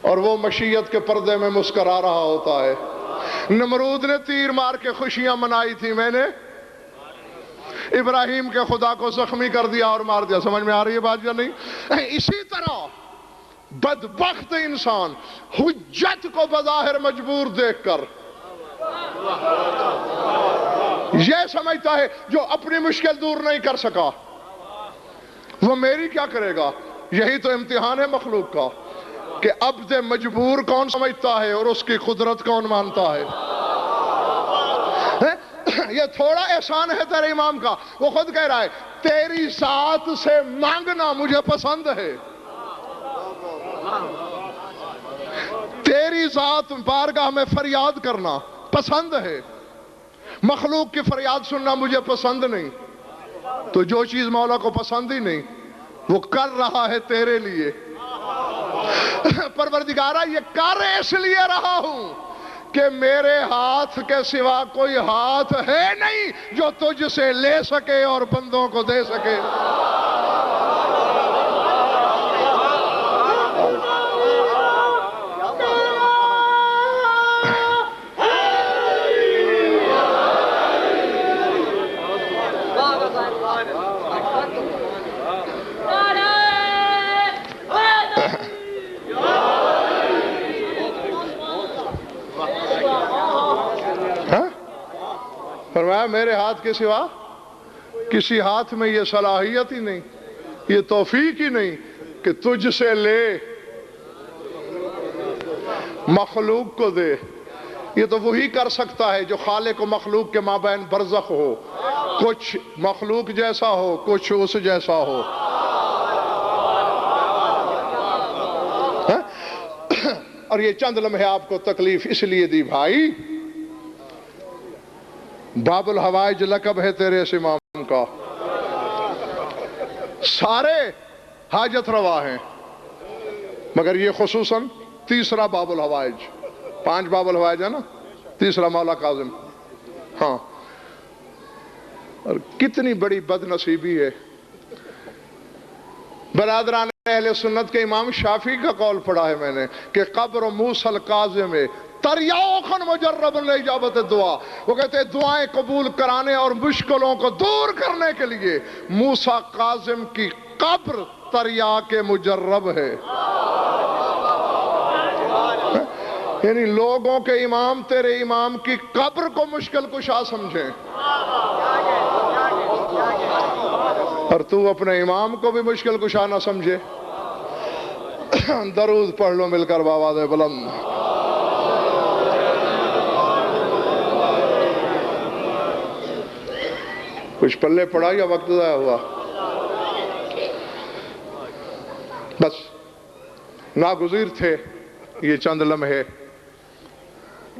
S1: اور وہ مشیت کے پردے میں مسکرا رہا ہوتا ہے۔ نمرود نے تیر مار کے خوشیاں منائی تھی، میں نے ابراہیم کے خدا کو زخمی کر دیا اور مار دیا۔ سمجھ میں آ رہی ہے بات یا نہیں؟ اسی طرح بدبخت انسان حجت کو بظاہر مجبور دیکھ کر یہ سمجھتا ہے جو اپنی مشکل دور نہیں کر سکا وہ میری کیا کرے گا۔ یہی تو امتحان ہے مخلوق کا کہ عبد مجبور کون سمجھتا ہے اور اس کی قدرت کون مانتا ہے۔ یہ تھوڑا احسان ہے تیرے امام کا، وہ خود کہہ رہا ہے تیری ذات سے مانگنا مجھے پسند ہے، تیری ذات بارگاہ میں فریاد کرنا پسند ہے، مخلوق کی فریاد سننا مجھے پسند نہیں۔ تو جو چیز مولا کو پسند ہی نہیں وہ کر رہا ہے تیرے لیے۔ پروردگارہ یہ کر اس لیے رہا ہوں کہ میرے ہاتھ کے سوا کوئی ہاتھ ہے نہیں جو تجھ سے لے سکے اور بندوں کو دے سکے۔ فرمایا میرے ہاتھ کے سوا کسی ہاتھ میں یہ صلاحیت ہی نہیں، یہ توفیق ہی نہیں کہ تجھ سے لے مخلوق کو دے۔ یہ تو وہی کر سکتا ہے جو خالق و مخلوق کے مابین برزخ ہو، کچھ مخلوق جیسا ہو کچھ اس جیسا ہو۔ اور یہ چند لمحے آپ کو تکلیف اس لیے دی بھائی، باب الحوائج لقب ہے تیرے اس امام کا، سارے حاجت روا ہیں مگر یہ خصوصاً تیسرا باب الحوائج، 5 باب الحوائج ہے نا، تیسرا مولا کاظم۔ ہاں، اور کتنی بڑی بد نصیبی ہے۔ برادران اہل سنت کے امام شافعی کا قول پڑھا ہے میں نے کہ قبر موسیٰ القاظم تریاخن مجرب اجابت دعا، وہ کہتے ہیں دعائیں قبول کرانے اور مشکلوں کو دور کرنے کے لیے موسیٰ قاظم کی قبر تریاق مجرب ہے۔ یعنی لوگوں کے امام تیرے امام کی قبر کو مشکل کشا سمجھیں اور تو اپنے امام کو بھی مشکل کشا نہ سمجھے. درود پڑھ لو مل کر بآواز بلند. کچھ پلے پڑا یا وقت ضائع ہوا؟ بس ناگزیر تھے یہ چند لمحے،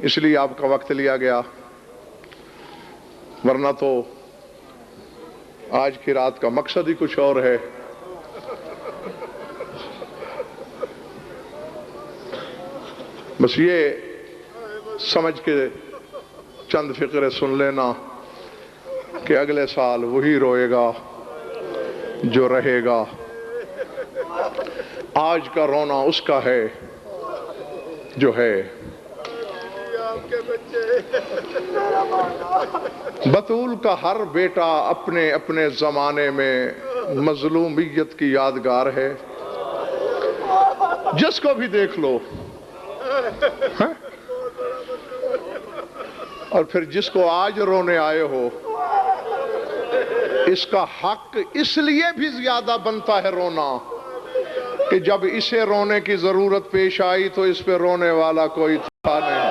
S1: اس لیے آپ کا وقت لیا گیا، ورنہ تو آج کی رات کا مقصد ہی کچھ اور ہے. بس یہ سمجھ کے چند فقرے سن لینا کہ اگلے سال وہی روئے گا جو رہے گا. آج کا رونا اس کا ہے جو ہے. بطول کا ہر بیٹا اپنے اپنے زمانے میں مظلومیت کی یادگار ہے. جس کو بھی دیکھ لو اور پھر جس کو آج رونے آئے ہو، اس کا حق اس لیے بھی زیادہ بنتا ہے رونا کہ جب اسے رونے کی ضرورت پیش آئی تو اس پہ رونے والا کوئی تھا نہیں.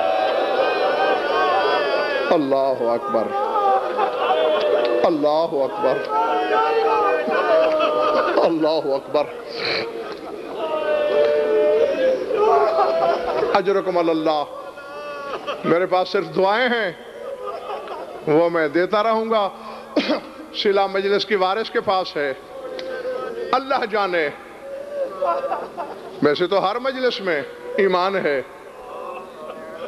S1: اللہ اکبر، اللہ اکبر، اللہ اکبر. اجرکم اللہ. میرے پاس صرف دعائیں ہیں، وہ میں دیتا رہوں گا. صلہ مجلس کی وارث کے پاس ہے، اللہ جانے. ویسے تو ہر مجلس میں ایمان ہے،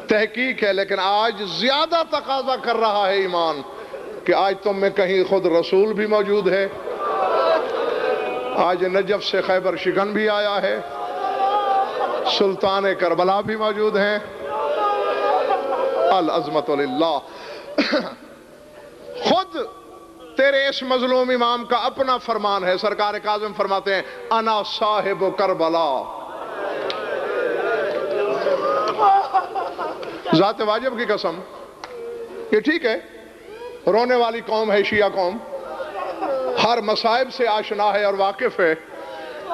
S1: تحقیق ہے، لیکن آج زیادہ تقاضا کر رہا ہے ایمان کہ آج تم میں کہیں خود رسول بھی موجود ہے. آج نجف سے خیبر شکن بھی آیا ہے، سلطان کربلا بھی موجود ہیں. العظمت للہ. خود تیرے اس مظلوم امام کا اپنا فرمان ہے. سرکار کاظم فرماتے ہیں انا صاحب کربلا. ذات واجب کی قسم، یہ ٹھیک ہے رونے والی قوم ہے شیعہ قوم، ہر مصائب سے آشنا ہے اور واقف ہے،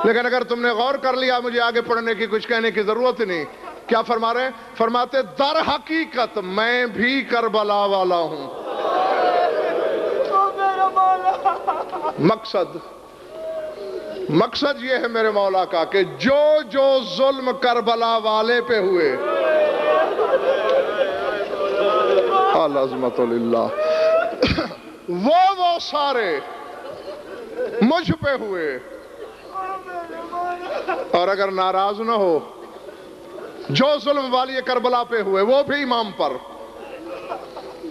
S1: لیکن اگر تم نے غور کر لیا مجھے آگے پڑھنے کی کچھ کہنے کی ضرورت ہی نہیں. کیا فرما رہے ہیں؟ فرماتے در حقیقت میں بھی کربلا والا ہوں. مقصد یہ ہے میرے مولا کا کہ جو جو ظلم کربلا والے پہ ہوئے، العظمت للہ، وہ سارے مجھ پہ ہوئے. اور اگر ناراض نہ ہو، جو ظلم والی کربلا پہ ہوئے وہ بھی امام پر،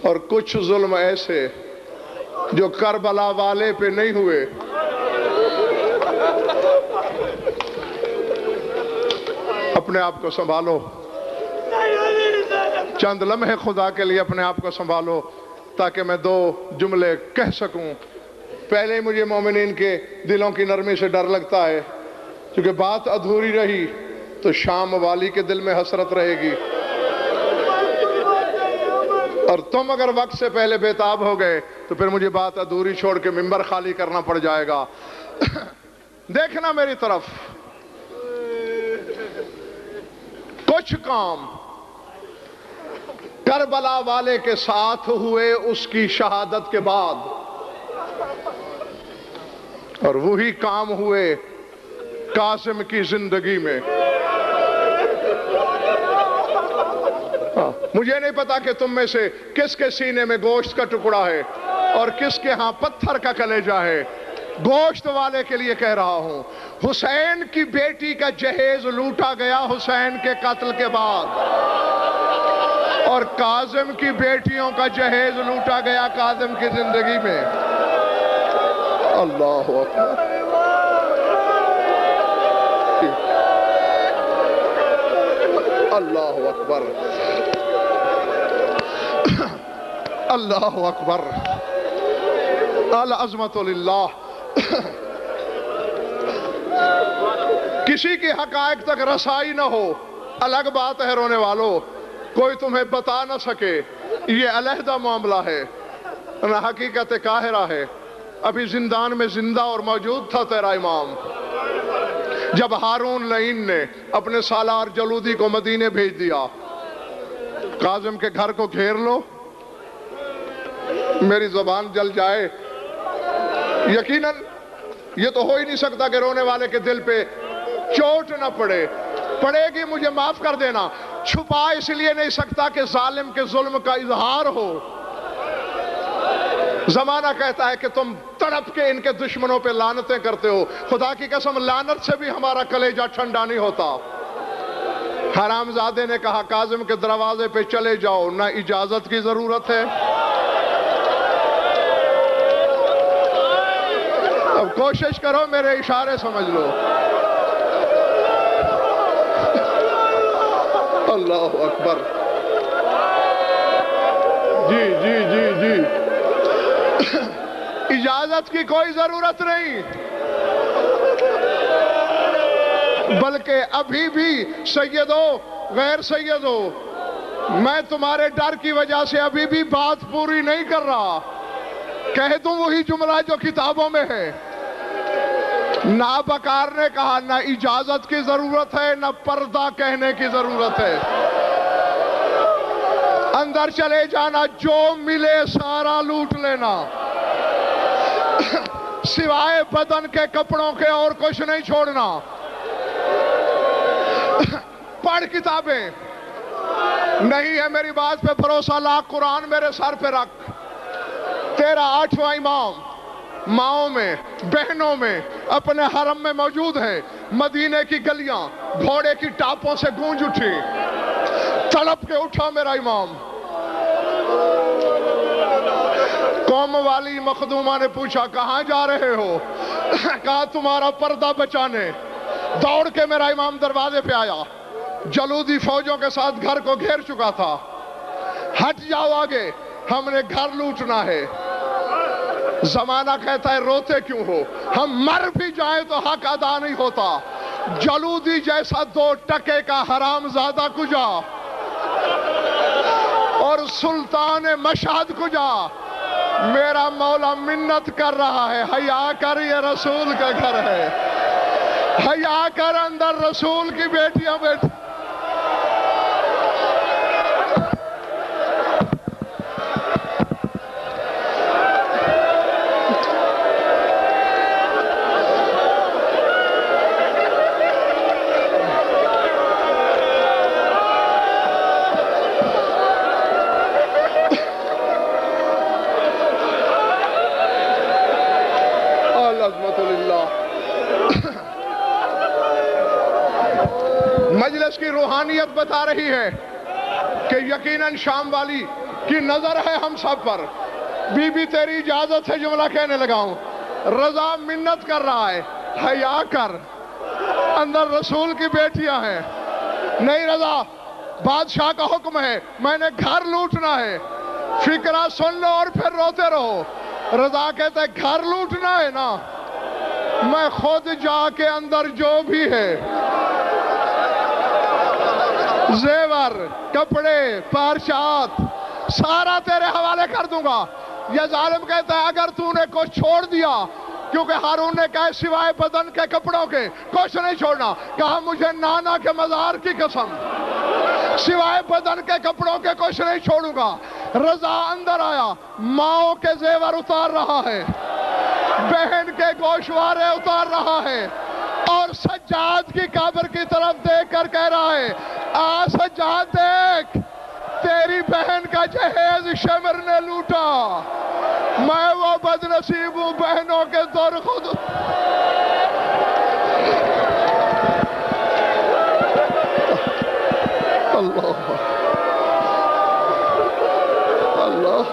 S1: اور کچھ ظلم ایسے جو کربلا والے پہ نہیں ہوئے. اپنے آپ کو سنبھالو، چند لمحے خدا کے لیے اپنے آپ کو سنبھالو تاکہ میں دو جملے کہہ سکوں. پہلے مجھے مومنین کے دلوں کی نرمی سے ڈر لگتا ہے، کیونکہ بات ادھوری رہی تو شام والی کے دل میں حسرت رہے گی، اور تم اگر وقت سے پہلے بے تاب ہو گئے تو پھر مجھے بات ادھوری چھوڑ کے ممبر خالی کرنا پڑ جائے گا. دیکھنا میری طرف، کچھ کام کربلا والے کے ساتھ ہوئے اس کی شہادت کے بعد، اور وہی کام ہوئے قاسم کی زندگی میں. مجھے نہیں پتا کہ تم میں سے کس کے سینے میں گوشت کا ٹکڑا ہے اور کس کے ہاں پتھر کا کلیجہ ہے. گوشت والے کے لیے کہہ رہا ہوں، حسین کی بیٹی کا جہیز لوٹا گیا حسین کے قتل کے بعد، اور کاظم کی بیٹیوں کا جہیز لوٹا گیا کاظم کی زندگی میں. اللہ اکبر، اللہ اکبر، اللہ اکبر. العظمت للہ. کسی کی حقائق تک رسائی نہ ہو، الگ بات ہے رونے والوں، کوئی تمہیں بتا نہ سکے، یہ علیحدہ معاملہ ہے، نہ حقیقت قاہرہ ہے۔ ابھی زندان میں زندہ اور موجود تھا تیرا امام جب ہارون لعین نے اپنے سالار جلودی کو مدینے بھیج دیا۔ کاظم کے گھر کو گھیر لو، میری زبان جل جائے۔ یقیناً یہ تو ہو ہی نہیں سکتا کہ رونے والے کے دل پہ چوٹ نہ پڑے گی، مجھے معاف کر دینا۔ چھپا اس لیے نہیں سکتا کہ ظالم کے ظلم کا اظہار ہو۔ زمانہ کہتا ہے کہ تم تڑپ کے ان کے دشمنوں پہ لعنتیں کرتے ہو، خدا کی قسم لعنت سے بھی ہمارا کلیجہ ٹھنڈا نہیں ہوتا۔ حرامزادے نے کہا کاظم کے دروازے پہ چلے جاؤ، نہ اجازت کی ضرورت ہے۔ اب کوشش کرو میرے اشارے سمجھ لو۔ اللہ اکبر۔ جی جی جی جی، اجازت کی کوئی ضرورت نہیں، بلکہ ابھی بھی سیدو غیر سیدو، میں تمہارے ڈر کی وجہ سے ابھی بھی بات پوری نہیں کر رہا۔ کہہ دوں وہی جملہ جو کتابوں میں ہے۔ نابکار نے کہا نہ اجازت کی ضرورت ہے، نہ پردہ کہنے کی ضرورت ہے، اندر چلے جانا، جو ملے سارا لوٹ لینا، سوائے بدن کے کپڑوں کے اور کچھ نہیں چھوڑنا۔ پڑھ کتابیں، نہیں ہے میری بات پہ بھروسہ لاکھ قرآن میرے سر پہ رکھ۔ تیرا 8واں امام ماؤں میں بہنوں میں اپنے حرم میں موجود ہے۔ مدینے کی گلیاں گھوڑے کی ٹاپوں سے گونج اٹھی، تڑپ کے اٹھا میرا امام۔ قوم والی مخدومہ نے پوچھا کہاں جا رہے ہو؟ کہا تمہارا پردہ بچانے۔ دوڑ کے میرا امام دروازے پہ آیا، جلودی فوجوں کے ساتھ گھر کو گھیر چکا تھا۔ ہٹ جاؤ آگے، ہم نے گھر لوٹنا ہے۔ زمانہ کہتا ہے روتے کیوں ہو، ہم مر بھی جائیں تو حق ادا نہیں ہوتا۔ جلودی جیسا 2 ٹکے کا حرام زادہ کجا اور سلطان مشہد کجا؟ میرا مولا منت کر رہا ہے، حیا کر یہ رسول کا گھر ہے، حیا کر اندر رسول کی بیٹیاں بیٹھی۔ مجلس کی روحانیت بتا رہی ہے کہ یقیناً شام والی کی نظر ہے ہم سب پر۔ بی بی تیری اجازت ہے جملہ کہنے لگا ہوں۔ رضا منت کر رہا ہے، حیا کر، اندر رسول کی بیٹیاں ہیں۔ نہیں رضا، بادشاہ کا حکم ہے، میں نے گھر لوٹنا ہے۔ فکرہ سن لو اور پھر روتے رہو۔ رضا کہتا ہے گھر لوٹنا ہے نا، میں خود جا کے اندر جو بھی ہے زیور، کپڑے، پارچات سارا تیرے حوالے کر دوں گا۔ یہ ظالم کہتا ہے اگر تو نے کچھ چھوڑ دیا، کیونکہ ہارون نے کہا سوائے بدن کے کپڑوں کے کچھ نہیں چھوڑنا۔ کہا مجھے نانا کے مزار کی قسم، سوائے بدن کے کپڑوں کے کچھ نہیں چھوڑوں گا۔ رضا اندر آیا، ماؤں کے زیور اتار رہا ہے، بہن کے گوشوارے اتار رہا ہے، اور سجاد کی قبر کی طرف دیکھ کر کہہ رہا ہے آ سجاد دیکھ، تیری بہن کا جہیز شمر نے لوٹا، میں وہ بدنصیب ہوں بہنوں کے در خود۔ اللہ اللہ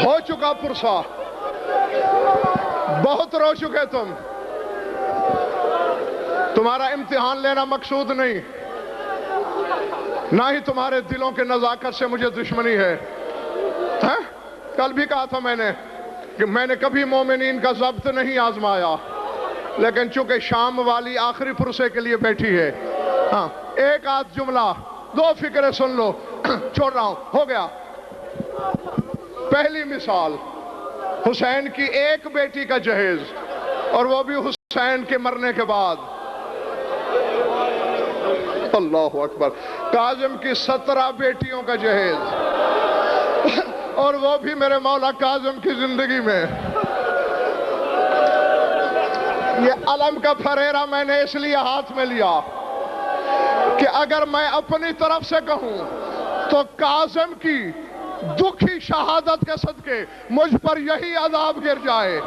S1: ہو چکا پرسا، بہت رو چکے تم، تمہارا امتحان لینا مقصود نہیں، نہ ہی تمہارے دلوں کے نزاکت سے مجھے دشمنی ہے. کل بھی کہا تھا میں نے کہ میں نے کبھی مومنین کا ضبط نہیں آزمایا، لیکن چونکہ شام والی آخری پرسے کے لیے بیٹھی ہے. ہاں ایک آدھ جملہ، دو فکریں سن لو، چھوڑ رہا ہوں، ہو گیا. پہلی مثال، حسین کی ایک بیٹی کا جہیز، اور وہ بھی حسین کے مرنے کے بعد. اللہ اکبر. کاظم کی 17 بیٹیوں کا جہیز، اور وہ بھی میرے مولا کاظم کی زندگی میں. یہ علم کا پھریرا میں نے اس لیے ہاتھ میں لیا کہ اگر میں اپنی طرف سے کہوں تو کاظم کی دکھی شہادت کے صدقے مجھ پر یہی عذاب گر جائے.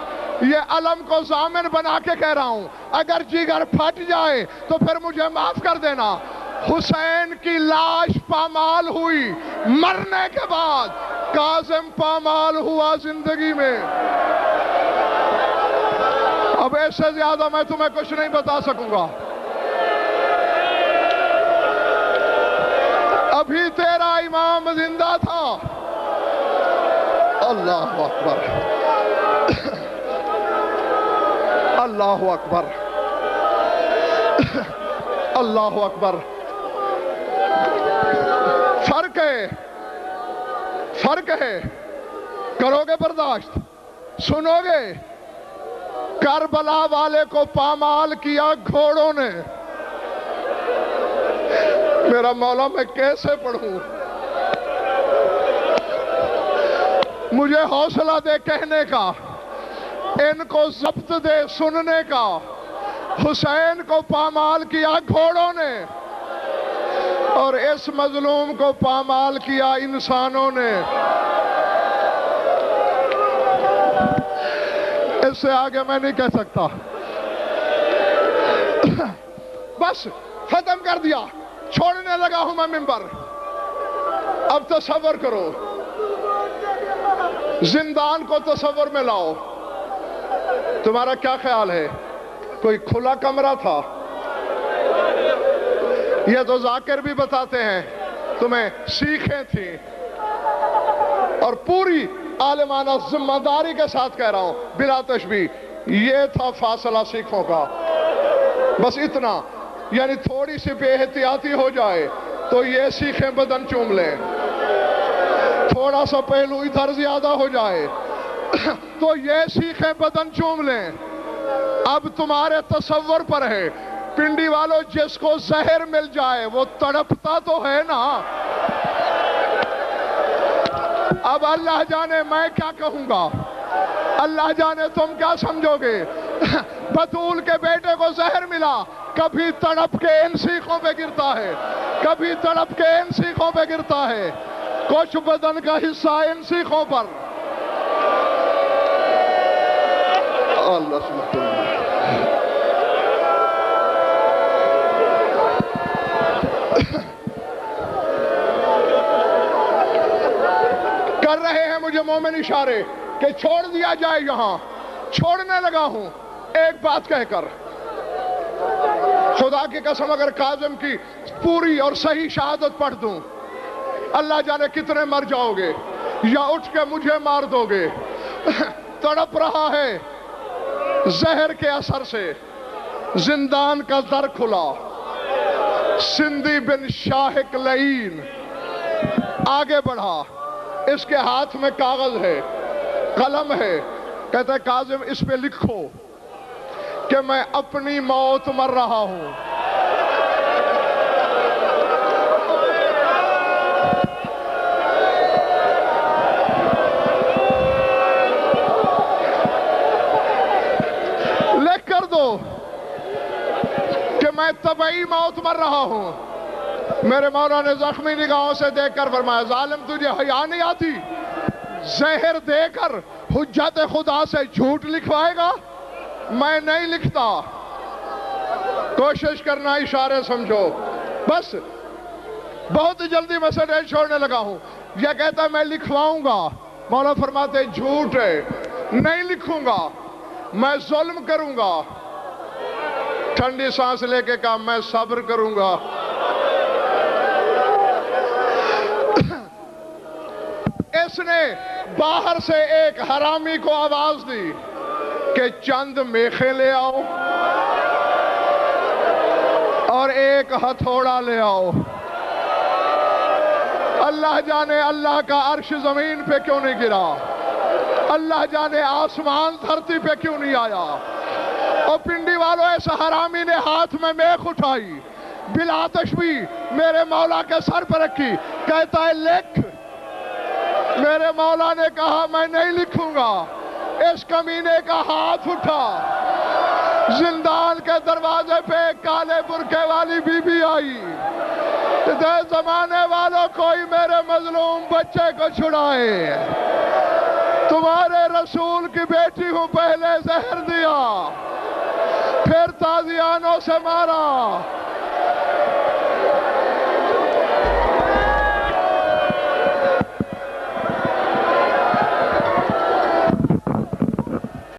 S1: یہ علم کو ضامن بنا کے کہہ رہا ہوں، اگر جگر پھٹ جائے تو پھر مجھے معاف کر دینا. حسین کی لاش پامال ہوئی مرنے کے بعد، کاظم پامال ہوا زندگی میں. اب اس سے زیادہ میں تمہیں کچھ نہیں بتا سکوں گا. ابھی تیرا امام زندہ تھا. اللہ اکبر، اللہ اکبر، اللہ اکبر. فرق ہے. کرو گے برداشت؟ سنو گے؟ کربلا والے کو پامال کیا گھوڑوں نے. میرا مولا میں کیسے پڑھوں؟ مجھے حوصلہ دے کہنے کا، ان کو ضبط دے سننے کا. حسین کو پامال کیا گھوڑوں نے، اور اس مظلوم کو پامال کیا انسانوں نے. اس سے آگے میں نہیں کہہ سکتا. بس ختم کر دیا، چھوڑنے لگا ہوں میں منبر. اب تصور کرو، زندان کو تصور میں لاؤ. تمہارا کیا خیال ہے؟ کوئی کھلا کمرہ تھا؟ یہ تو ذاکر بھی بتاتے ہیں تمہیں سیکھیں تھیں، اور پوری عالمانہ ذمہ داری کے ساتھ کہہ رہا ہوں بلا تشبیہ، یہ تھا فاصلہ سیکھوں کا. بس اتنا، یعنی تھوڑی سی بے احتیاطی ہو جائے تو یہ سیکھیں بدن چوم لیں. تھوڑا سا پہلو ادھر زیادہ ہو جائے تو یہ سیکھیں بدن چوم لیں. اب تمہارے تصور پر ہے. پنڈی والوں، جس کو زہر مل جائے وہ تڑپتا تو ہے نا. اب اللہ جانے میں کیا کہوں گا، اللہ جانے تم کیا سمجھو گے. بطول کے بیٹے کو زہر ملا، کبھی تڑپ کے ان سیخوں پہ گرتا ہے، کبھی تڑپ کے ان سیخوں پہ گرتا ہے. کچھ بدن کا حصہ ان سیخوں پر. اللہ سبحانہ کر رہے ہیں مجھے مومن اشارے کہ چھوڑ دیا جائے. یہاں چھوڑنے لگا ہوں ایک بات کہہ کر. خدا کی قسم اگر کاظم کی پوری اور صحیح شہادت پڑھ دوں، اللہ جانے کتنے مر جاؤ گے، یا اٹھ کے مجھے مار دو گے. تڑپ رہا ہے زہر کے اثر سے. زندان کا در کھلا. سندھی بن شاہق لعین آگے بڑھا. اس کے ہاتھ میں کاغذ ہے، قلم ہے. کہتا ہے کاظم اس پہ لکھو کہ میں اپنی موت مر رہا ہوں. لکھ کر دو کہ میں طبعی موت مر رہا ہوں. میرے مولا نے زخمی نگاہوں سے دیکھ کر فرمایا، ظالم تجھے حیا نہیں آتی؟ زہر دے کر حجت خدا سے جھوٹ لکھوائے گا؟ میں نہیں لکھتا. کوشش کرنا اشارے سمجھو. بس بہت جلدی میں سٹیج چھوڑنے لگا ہوں. یہ کہتا ہے میں لکھواؤں گا. مولا فرماتے جھوٹ ہے، نہیں لکھوں گا، میں ظلم کروں گا. ٹھنڈی سانس لے کے کہا میں صبر کروں گا. نے باہر سے ایک حرامی کو آواز دی کہ چند میخیں لے آؤ اور ایک ہتھوڑا لے آؤ. اللہ جانے اللہ کا عرش زمین پہ کیوں نہیں گرا, اللہ جانے آسمان دھرتی پہ کیوں نہیں آیا. اور پنڈی والوں اس حرامی نے ہاتھ میں میخ اٹھائی, بالآتش بھی میرے مولا کے سر پر رکھی, کہتا ہے لکھ. میرے مولا نے کہا میں نہیں لکھوں گا. اس کمینے کا ہاتھ اٹھا, زندان کے دروازے پہ کالے برقعے والی بی بی آئی, دے زمانے والوں کوئی میرے مظلوم بچے کو چھڑائے. تمہارے رسول کی بیٹی ہوں, پہلے زہر دیا, پھر تازیانوں سے مارا,